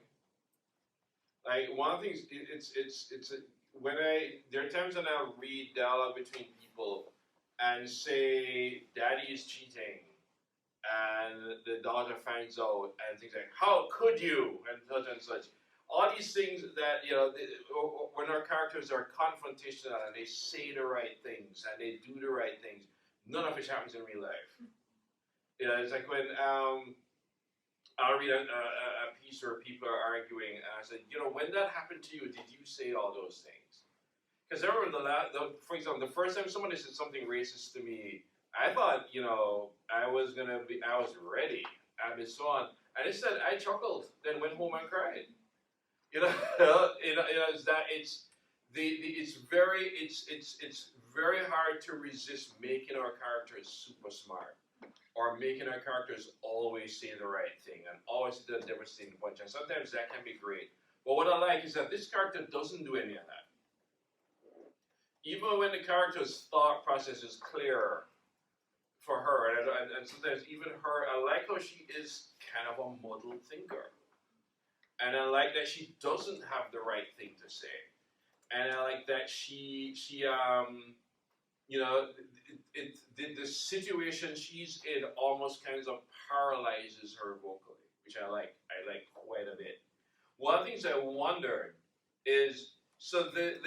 Like one of the things, there are times when I'll read dialogue between people and say, "Daddy is cheating," and the daughter finds out, and things like, "How could you?" and such and such. All these things that when our characters are confrontational and they say the right things and they do the right things. None of which happens in real life. It's like when I'll read a piece where people are arguing, and I said, when that happened to you, did you say all those things? Because I remember for example, the first time somebody said something racist to me, I thought, I was ready, and so on. And instead, I chuckled, then went home and cried. It's very hard to resist making our characters super smart, or making our characters always say the right thing and always do the devastating punch. And sometimes that can be great. But what I like is that this character doesn't do any of that. Even when the character's thought process is clear for her, and sometimes even her, I like how she is kind of a muddled thinker. And I like that she doesn't have the right thing to say. And I like that the situation she's in almost kind of paralyzes her vocally, which I like quite a bit. One of the things I wondered is, so the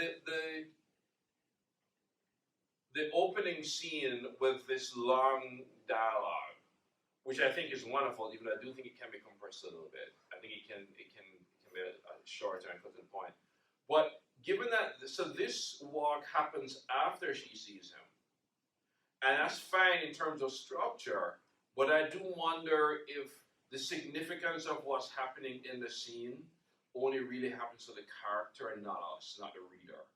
opening scene with this long dialogue, which I think is wonderful, even though I do think it can be compressed a little bit. I think it can be a shorter and cut to the point. But given that, so this walk happens after she sees him, and that's fine in terms of structure, but I do wonder if the significance of what's happening in the scene only really happens to the character and not us, not the reader.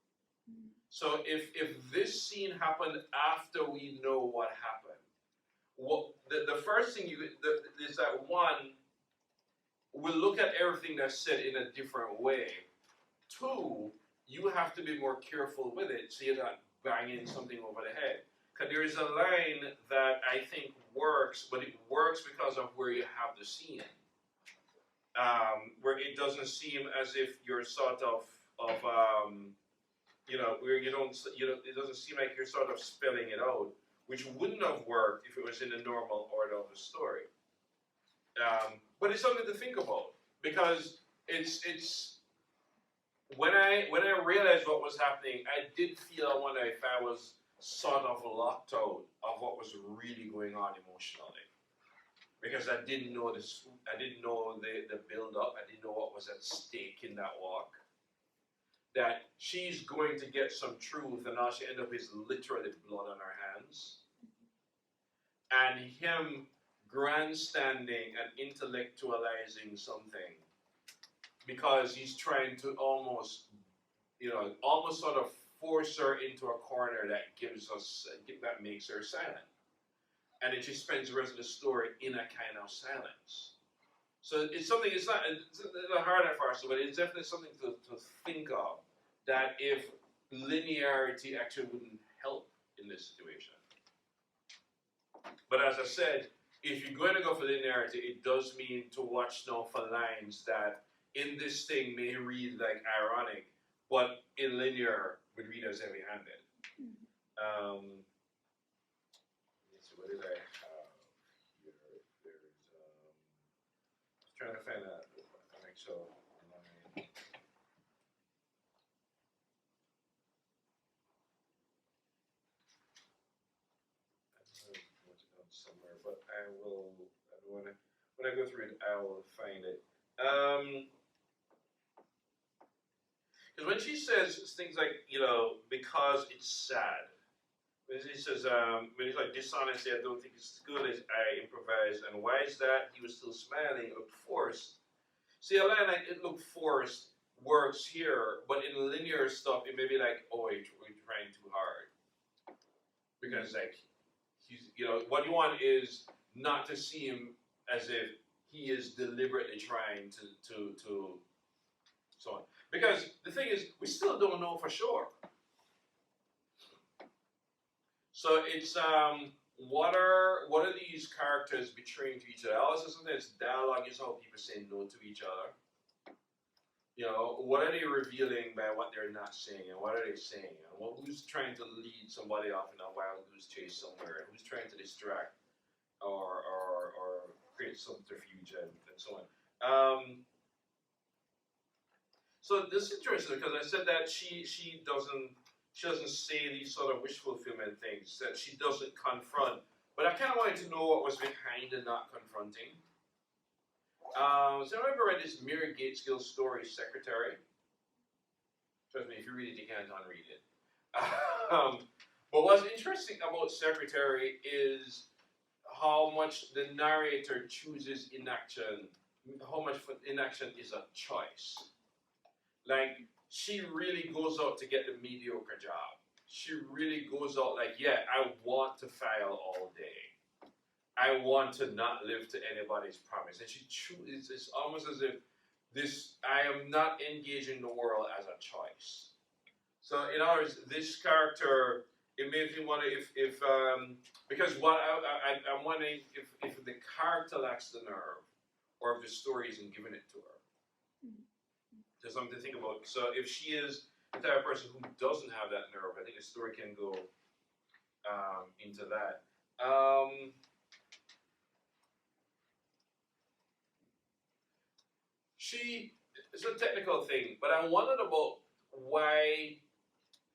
So if this scene happened after we know what happened, the first thing is that one, we'll look at everything that's said in a different way. Two, you have to be more careful with it so you're not banging something over the head. Because there is a line that I think works, but it works because of where you have the scene. Where it doesn't seem as if you're sort of where it doesn't seem like you're sort of spelling it out, which wouldn't have worked if it was in the normal order of the story. But it's something to think about, because it's when I realized what was happening, I did feel, I wonder if I was sort of locked out of what was really going on emotionally, because I didn't know this. I didn't know the build up. I didn't know what was at stake in that walk. That she's going to get some truth, and all she end up is literally blood on her hands, and him grandstanding and intellectualizing something because he's trying to almost sort of force her into a corner that makes her silent. And then she spends the rest of the story in a kind of silence. So it's not hard at first, but it's definitely something to think of, that if linearity actually wouldn't help in this situation. But as I said, if you're going to go for linearity, it does mean to watch now for lines that in this thing may read like ironic, but in linear would read as heavy-handed. Let's see, what did I have here? There's trying to find an actual line. Somewhere, but when I go through it, I will find it. Because when she says things like, because it's sad, when she says, when he's like, dishonesty, I don't think it's as good as I improvised, and why is that? He was still smiling, it looked forced. See, a line like, it looked forced, works here, but in linear stuff, it may be like, oh, we're trying too hard. Because, like, he's, you know, what you want is not to see him as if he is deliberately trying to so on. Because the thing is, we still don't know for sure. So it's what are these characters betraying to each other? Also, sometimes dialogue is how people say no to each other. You know, what are they revealing by what they're not saying, and what are they saying? And who's trying to lead somebody off in a wild goose chase somewhere? Who's trying to distract or create subterfuge and so on? So this is interesting because I said that she doesn't say these sort of wish fulfillment things, that she doesn't confront. But I kind of wanted to know what was behind the not confronting. So I remember read this Mary Gateskill story, Secretary. Trust me, if you read it, you can't unread it. But what's interesting about Secretary is how much the narrator chooses inaction, how much inaction is a choice. Like, she really goes out to get the mediocre job. She really goes out like, yeah, I want to file all day. I want to not live to anybody's promise. And she chooses, it's almost as if I am not engaging the world as a choice. So in other words, this character, it makes me wonder if because what I'm wondering if the character lacks the nerve, or if the story isn't giving it to her. There's something to think about. So if she is the type of person who doesn't have that nerve, I think the story can go into that. It's a technical thing, but I wondered about why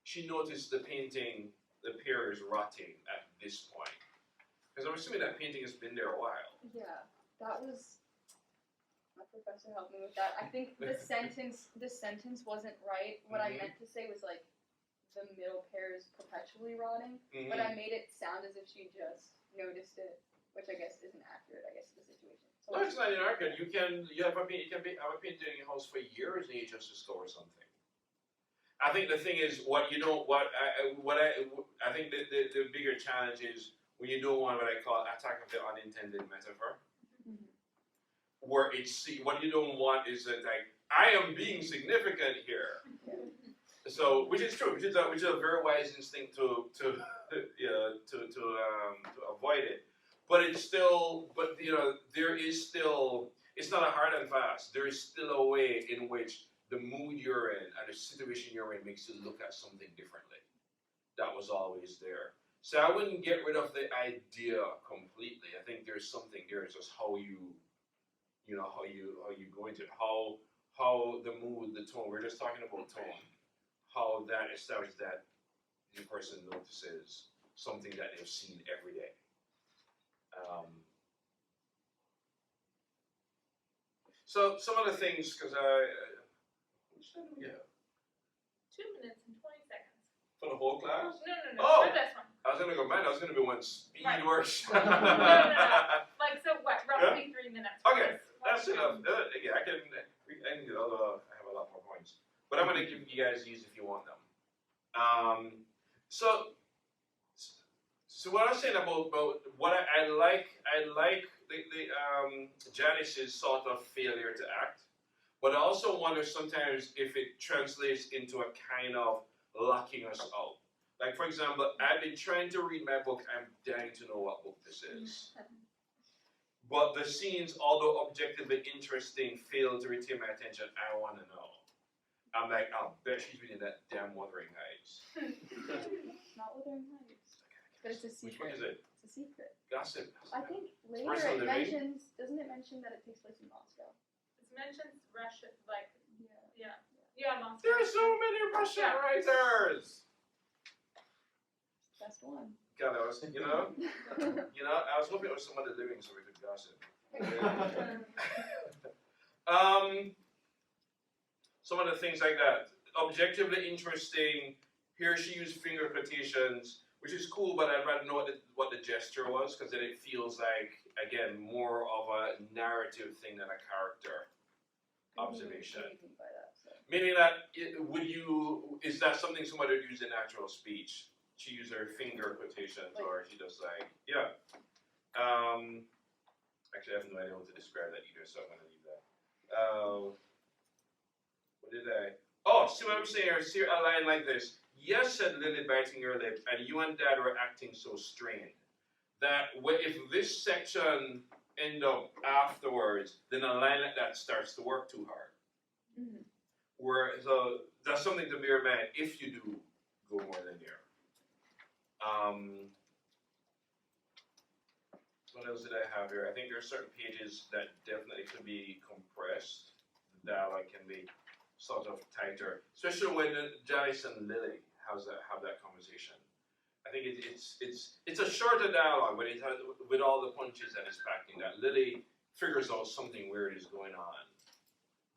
she noticed the painting, the pier is rotting at this point. Because I'm assuming that painting has been there a while. Yeah, that was, my professor helped me with that. I think the sentence wasn't right. What I meant to say was like, the middle pair is perpetually rotting, but I made it sound as if she just noticed it, which I guess isn't accurate, I guess, to the situation. So No, it's not inaccurate. You can have a painting in your house for years and you just discover something. I think the thing is I think the bigger challenge is when you don't want what I call attack of the unintended metaphor. Where what you don't want is that, like, I am being significant here. So, which is true, which is a very wise instinct to avoid it. But it's still, there is still, it's not a hard and fast. There is still a way in which the mood you're in and the situation you're in makes you look at something differently. That was always there. So I wouldn't get rid of the idea completely. I think there's something there. It's just how you go into it. How the mood, the tone. We're just talking about tone. How that establishes that the person notices something that they've seen every day. So some of the things, because which time do we have? 2 minutes and 20 seconds. For the whole class? No, Oh! for this one. I was gonna go, man, I was gonna be one speed Right. workshop. No. Like, so what, roughly 3 minutes. for Okay, this that's one. enough. Yeah, I have a lot more points. But I'm gonna give you guys these if you want them. So what I was saying about what I like the Janice's sort of failure to act, but I also wonder sometimes if it translates into a kind of locking us out. Like, for example, I've been trying to read my book. I'm dying to know what book this is. But the scenes, although objectively interesting, fail to retain my attention. I want to know. I'm like, I'll bet she's reading that damn Wuthering Heights. Not Wuthering Heights, but it's a Which secret. one is it? It's a secret. Gossip. I think later Personal it living? doesn't it mention that it takes place in Moscow? It mentions Russia, like, Yeah. Moscow. There are so many Russian writers. Best one. God, I was, I was hoping it was some other living so we could gossip. Some of the things like that. Objectively interesting. Here she used finger quotations, which is cool, but I'd rather know what the gesture was, because then it feels like, again, more of a narrative thing than a character observation. What do you mean by that? So? Meaning that, is that something somebody would use in natural speech? She use her finger quotations, or she just like, yeah. Actually, I have no idea what to describe that either, so I'm going to leave that. What did I? Oh, see what I'm saying here? See a line like this. Yes, said Lily, biting her lip, and you and Dad were acting so strained. That if this section end up afterwards, then a line like that starts to work too hard. Mm-hmm. So that's something to bear in mind if you do go more linear. What else did I have here? I think there are certain pages that definitely could be compressed. The dialogue can be sort of tighter, especially when Janice and Lily have that conversation. I think it's a shorter dialogue, but it has, with all the punches that it's packing, that Lily figures out something weird is going on,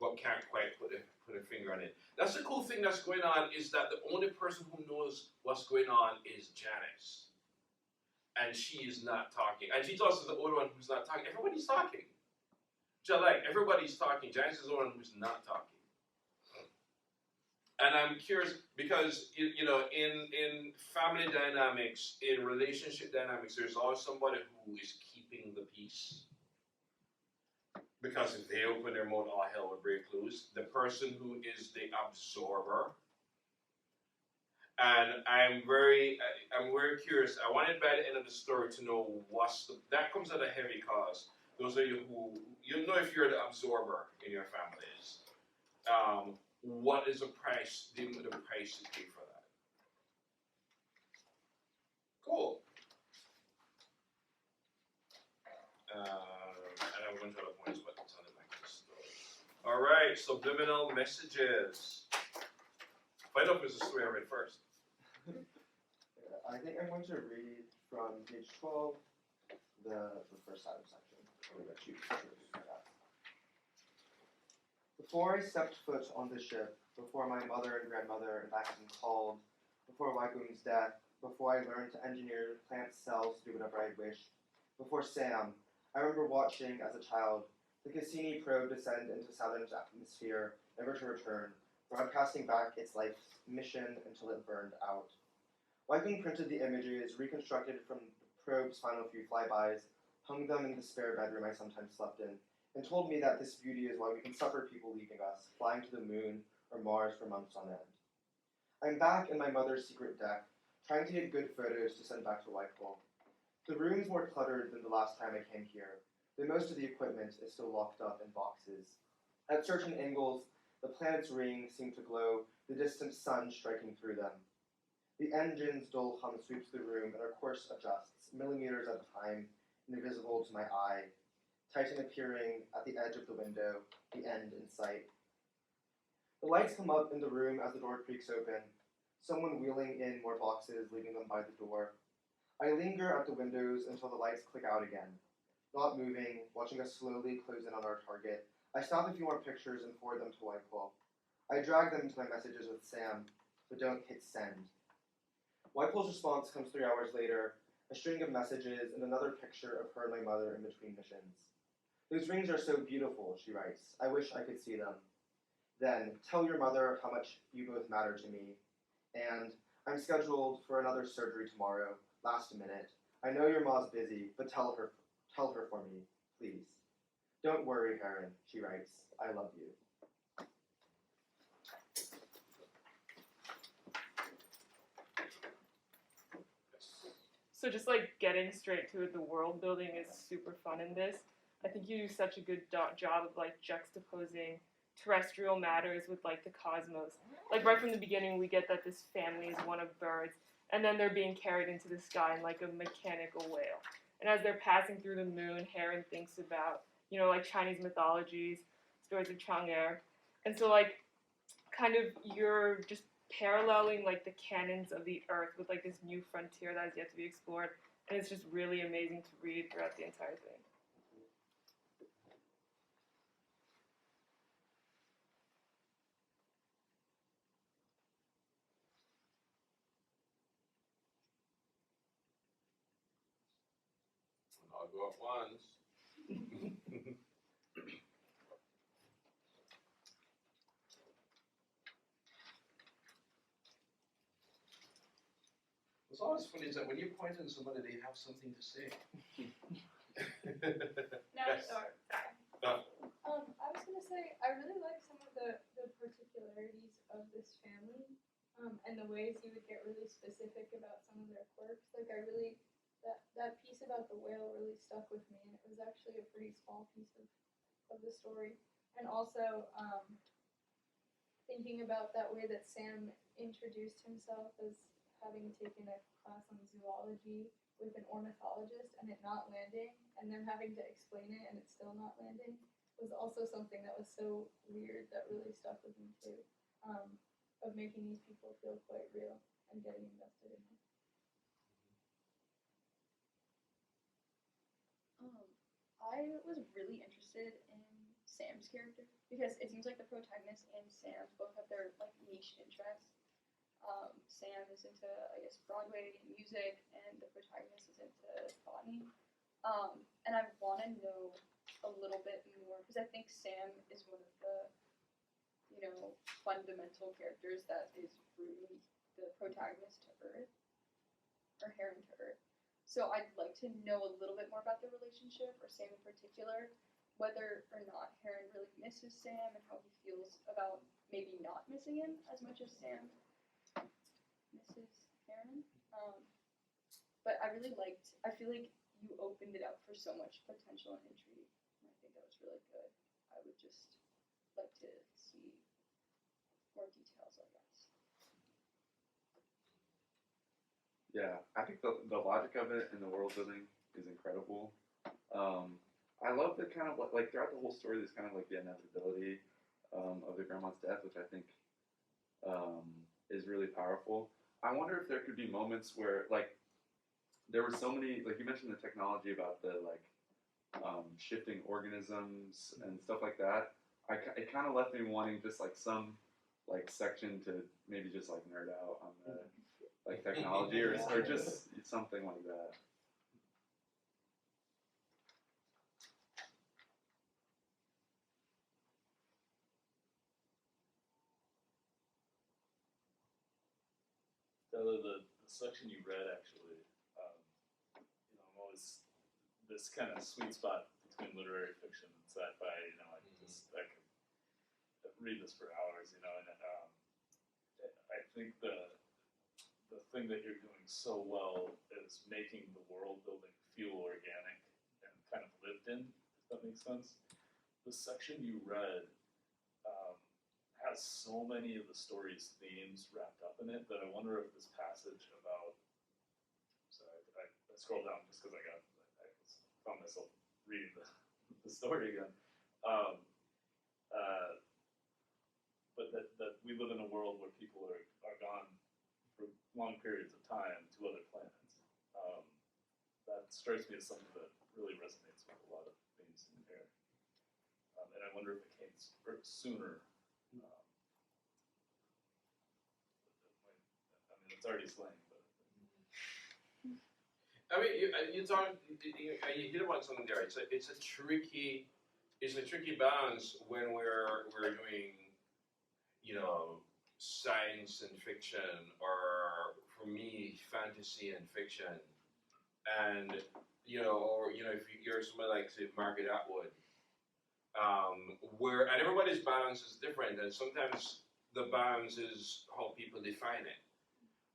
but can't quite put a finger on it. That's the cool thing that's going on, is that the only person who knows what's going on is Janice. And she is not talking. And she talks to the older one who's not talking. Everybody's talking. Everybody's talking. Janice is the one who's not talking. And I'm curious, because in family dynamics, in relationship dynamics, there's always somebody who is keeping the peace. Because if they open their mouth, all hell will break loose. The person who is the absorber. And I'm very curious. I wanted by the end of the story to know that comes at a heavy cost. Those of you who, you know, if you're the absorber in your families, what is the price to pay for that? Cool. And I have a bunch of other points, but it's not in my story. All right, subliminal messages. Fight Up is the story I read first. I think I'm going to read from page 12, the first side of section. Before I stepped foot on the ship, before my mother and grandmother and I had been called, before Waikung's death, before I learned to engineer plant cells to do whatever I wished, before Sam, I remember watching as a child the Cassini probe descend into Saturn's atmosphere, never to return, broadcasting back its life's mission until it burned out. Waikung printed the images, reconstructed from the probe's final few flybys, hung them in the spare bedroom I sometimes slept in, and told me that this beauty is why we can suffer people leaving us, flying to the moon or Mars for months on end. I'm back in my mother's secret deck, trying to get good photos to send back to Whitehall. The room's more cluttered than the last time I came here, though most of the equipment is still locked up in boxes. At certain angles, the planet's rings seem to glow, the distant sun striking through them. The engine's dull hum sweeps the room, and our course adjusts, millimeters at a time, invisible to my eye, Titan appearing at the edge of the window, the end in sight. The lights come up in the room as the door creaks open, someone wheeling in more boxes, leaving them by the door. I linger at the windows until the lights click out again. Not moving, watching us slowly close in on our target, I snap a few more pictures and forward them to Whitehall. I drag them into my messages with Sam, but don't hit send. Whitehall's response comes 3 hours later, a string of messages and another picture of her and my mother in between missions. Those rings are so beautiful, she writes. I wish I could see them. Then, tell your mother how much you both matter to me. And, I'm scheduled for another surgery tomorrow, last minute. I know your ma's busy, but tell her for me, please. Don't worry, Heron, she writes. I love you. So just like getting straight to it, the world building is super fun in this. I think you do such a good job of like juxtaposing terrestrial matters with like the cosmos. Like right from the beginning, we get that this family is one of birds, and then they're being carried into the sky in like a mechanical whale. And as they're passing through the moon, Heron thinks about, you know, like Chinese mythologies, stories of Chang'er. And so like kind of you're just paralleling like the canons of the earth with like this new frontier that is yet to be explored, and it's just really amazing to read throughout the entire thing. I'll go up once. What's always funny is that when you point at somebody, they have something to say. No, Yes. sorry. I was gonna say I really like some of the particularities of this family, and the ways you would get really specific about some of their quirks. Like I really that piece about the whale really stuck with me, and it was actually a pretty small piece of the story. And also thinking about that way that Sam introduced himself as having taken a class on zoology with an ornithologist and it not landing, and them having to explain it and it still not landing, was also something that was so weird that really stuck with me too, of making these people feel quite real and getting invested in them. I was really interested in Sam's character because it seems like the protagonist and Sam both have their like niche interests. Sam is into, I guess, Broadway and music, and the protagonist is into botany. And I want to know a little bit more because I think Sam is one of the, fundamental characters that is rooting the protagonist to Earth, or Heron to Earth. So I'd like to know a little bit more about their relationship, or Sam in particular, whether or not Heron really misses Sam and how he feels about maybe not missing him as much as Sam misses Heron. But I feel like you opened it up for so much potential and intrigue, and I think that was really good. I would just like to see more details, I guess. Yeah, I think the logic of it and the world building is incredible. I love the kind of like throughout the whole story, there's kind of like the inevitability of the grandma's death, which I think is really powerful. I wonder if there could be moments where like there were so many, like you mentioned the technology about the like shifting organisms and stuff like that. It kind of left me wanting just like some like section to maybe just like nerd out on the like technology or just something like that. The section you read actually, I'm always this kind of sweet spot between literary fiction and sci-fi. I could read this for hours. And I think the thing that you're doing so well is making the world building feel organic and kind of lived in. If that makes sense. The section you read has so many of the story's themes wrapped up in it that I wonder if this passage about. Sorry, I scrolled down just because I found myself reading the story again. But that we live in a world where people are gone for long periods of time to other planets. That strikes me as something that really resonates with a lot of themes in here. And I wonder if it came sooner. It's already slang, but. I mean, you hit upon something there. It's a tricky balance when we're doing, science and fiction, or for me, fantasy and fiction, and if you're somebody like say Margaret Atwood, and everybody's balance is different, and sometimes the balance is how people define it.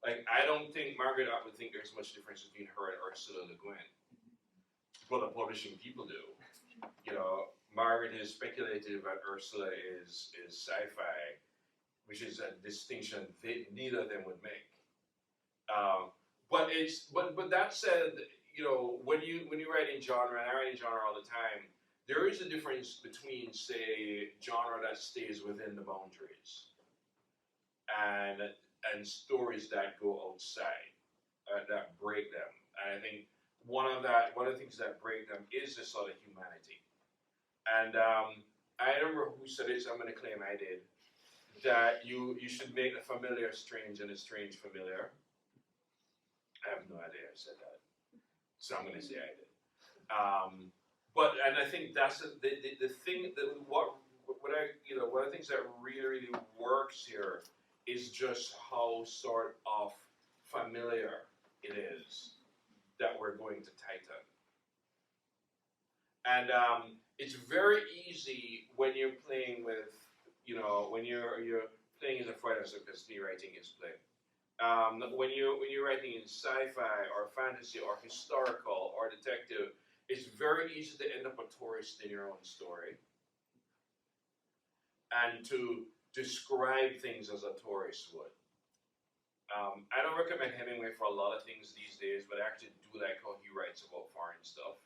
Like, I don't think Margaret Atwood think there's much difference between her and Ursula Le Guin, but the publishing people do. Margaret is speculative and Ursula is sci-fi, which is a distinction neither of them would make. But that said, when you write in genre, and I write in genre all the time, there is a difference between, say, genre that stays within the boundaries and stories that go outside, that break them. And I think one of the things that break them is the sort of humanity. And I don't remember who said it, so I'm going to claim I did, that you should make the familiar strange and the strange familiar. I have no idea I said that, so I'm going to say I did. And I think that's the thing that one of the things that really works here is just how sort of familiar And it's very easy when you're playing with, when you're playing as a fighter, so because writing is play. When you're writing in sci-fi or fantasy or historical or detective, it's very easy to end up a tourist in your own story and to describe things as a tourist would. I don't recommend Hemingway for a lot of things these days, but I actually do like how he writes about foreign stuff.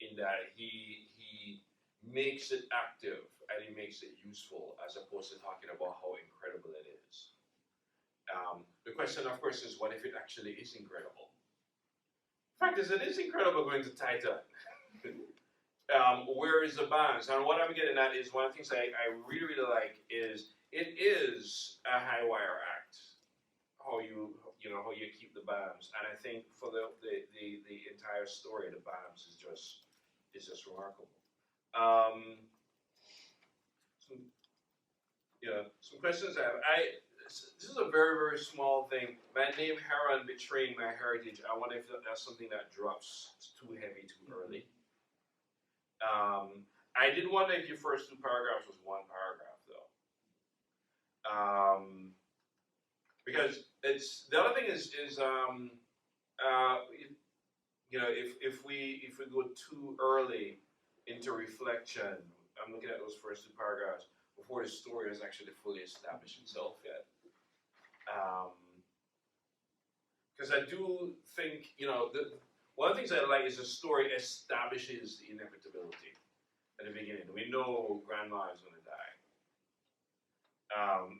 In that he makes it active and he makes it useful, as opposed to talking about how incredible it is. The question, of course, is what if it actually is incredible? The fact is, it is incredible going to Titan. Where is the balance? And what I'm getting at is one of the things I really, really like is it is a high wire act. How you keep the balance, and I think for the entire story, the balance is just remarkable. Some questions I have. This is a very, very small thing. My name Heron betraying my heritage. I wonder if that's something that drops too heavy too early. I did wonder if your first two paragraphs was one paragraph though. Because it's the other thing is if we go too early into reflection, I'm looking at those first two paragraphs before the story has actually fully established itself yet. Because I do think one of the things I like is the story establishes the inevitability at the beginning. We know grandma is going to die.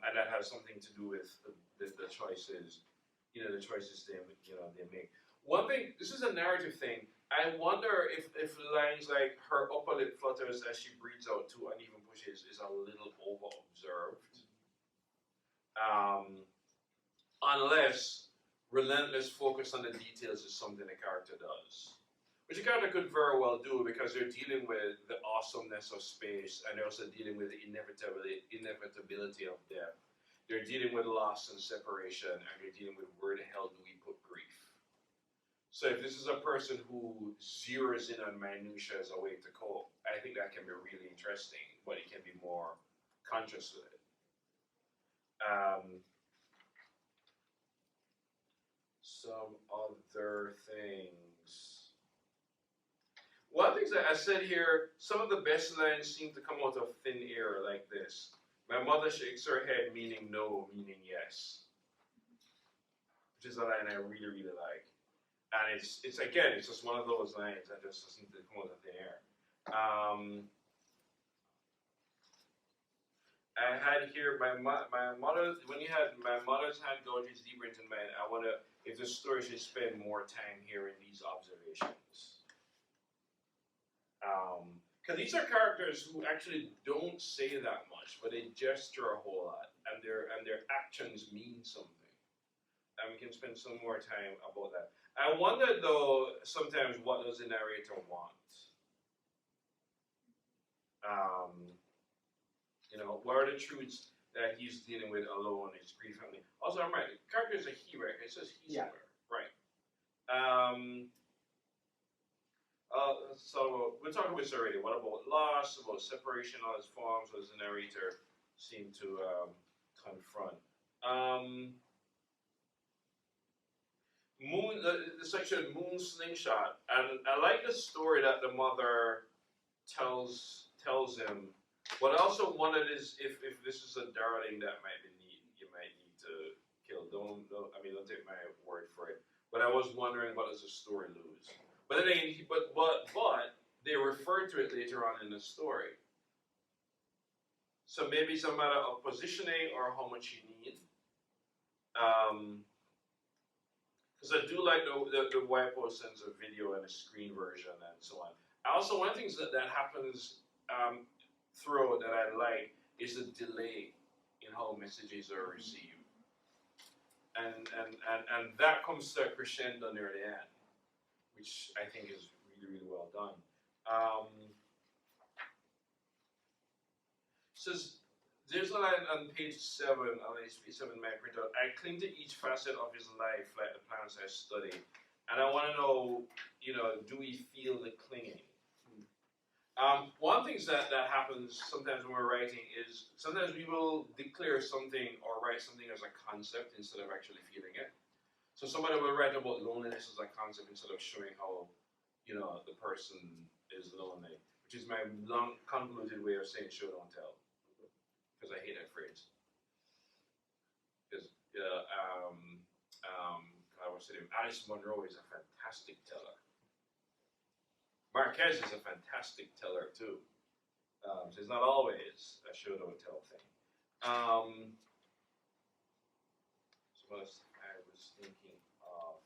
And that has something to do with the choices, the choices they make. One thing, this is a narrative thing. I wonder if lines like her upper lip flutters as she breathes out two uneven pushes is a little over observed. Unless relentless focus on the details is something the character does. Which a character could very well do because they're dealing with the awesomeness of space and they're also dealing with the inevitability of death. They're dealing with loss and separation and they're dealing with where the hell do we put grief. So if this is a person who zeroes in on minutiae as a way to cope, I think that can be really interesting, but it can be more conscious with it. Some other things. One of the things that I said here, some of the best lines seem to come out of thin air like this. My mother shakes her head, meaning no, meaning yes. Which is a line I really, really like. And it's again, it's just one of those lines that just seem to come out of thin air. I had here my mother's, when you had my mother's hand gouges deeper into mine, I wonder if the story should spend more time hearing these observations. Because these are characters who actually don't say that much, but they gesture a whole lot, and their actions mean something. And we can spend some more time about that. I wonder though, sometimes what does the narrator want? What are the truths that he's dealing with alone, his grief family? Also, I'm right, the character is a he, right? It says he's somewhere. Right. So we're talking about this already. What about loss, about separation, all its forms, what does the narrator seem to confront? The section Moon Slingshot, and I like the story that the mother tells him. What I also wondered is if this is a darling that you might need to kill. Don't take my word for it. But I was wondering, what does the story lose? But then but they refer to it later on in the story. So maybe it's a matter of positioning or how much you need. Because I do like the WIPO sends a video and a screen version and so on. Also, one of the things that happens throughout that I like is the delay in how messages are received. And that comes to a crescendo near the end, which I think is really, really well done. Says, there's a line on page 7, on HP 7 my printout. I cling to each facet of his life like the plants I study. And I want to know, do we feel the clinging? One thing that happens sometimes when we're writing is sometimes we will declare something or write something as a concept instead of actually feeling it. So somebody will write about loneliness as a concept instead of showing how, the person is lonely, which is my long convoluted way of saying show don't tell, because I hate that phrase. Because I was saying Alice Munro is a fantastic teller. Marquez is a fantastic teller too. So it's not always a show don't tell thing. So what else I was thinking of.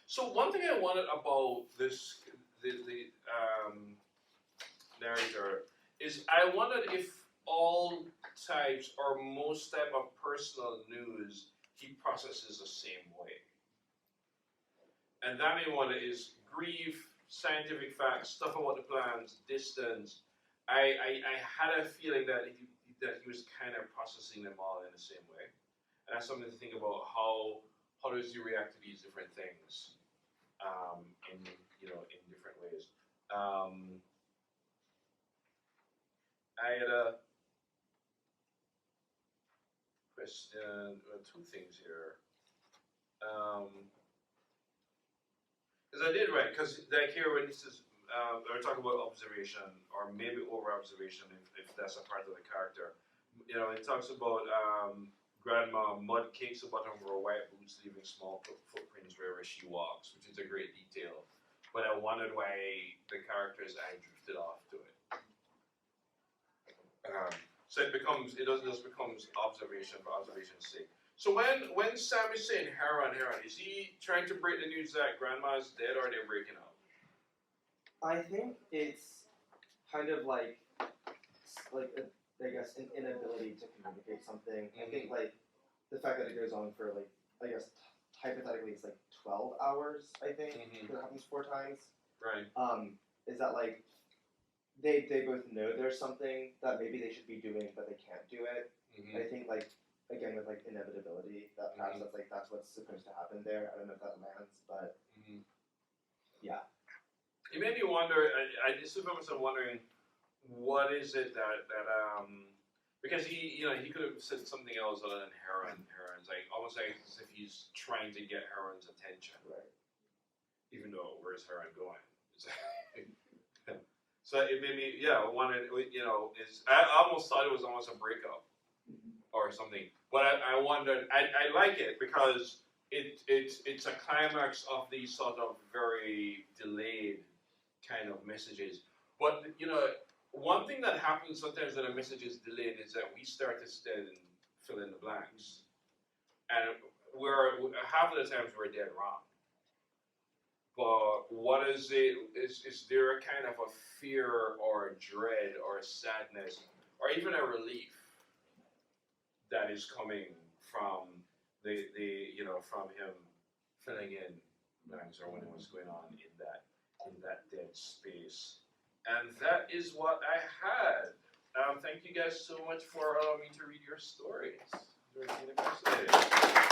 So one thing I wanted about this the narrator is I wondered if all types or most type of personal news he processes the same way. And that main one is grief, scientific facts, stuff about the plants, distance. I had a feeling that he was kind of processing them all in the same way. And that's something to think about. How does he react to these different things in different ways. I had a question, two things here. Because I did write, because like here when this is, we're talking about observation, or maybe over-observation, if that's a part of the character. It talks about grandma mud cakes the bottom of her white boots, leaving small footprints wherever she walks, which is a great detail. But I wondered why the character's eye drifted off to it. So it just becomes observation for observation's sake. So when Sam is saying Heron, is he trying to break the news that grandma's dead, or are they breaking up? I think it's kind of like I guess an inability to communicate something. I think like the fact that it goes on for like, I guess hypothetically it's like 12 hours, I think, because it happens 4 times. Right. Is that like they both know there's something that maybe they should be doing but they can't do it. I think like again with like inevitability, that perhaps that's what's supposed to happen there. I don't know if that lands, but yeah. It made me wonder. I just found myself wondering, what is it that because he could have said something else other than Heron's like almost like as if he's trying to get Heron's attention, right? Even though where's Heron going? So it made me I almost thought it was almost a breakup or something, but I wondered. I like it because it's a climax of these sort of very delayed kind of messages. But one thing that happens sometimes when a message is delayed is that we start to fill in the blanks, and we're half of the times we're dead wrong. But what is it? Is there a kind of a fear or a dread or a sadness or even a relief that is coming from from him filling in blanks or when what's going on in that dead space? And that is what I had. Thank you guys so much for allowing me to read your stories during the university.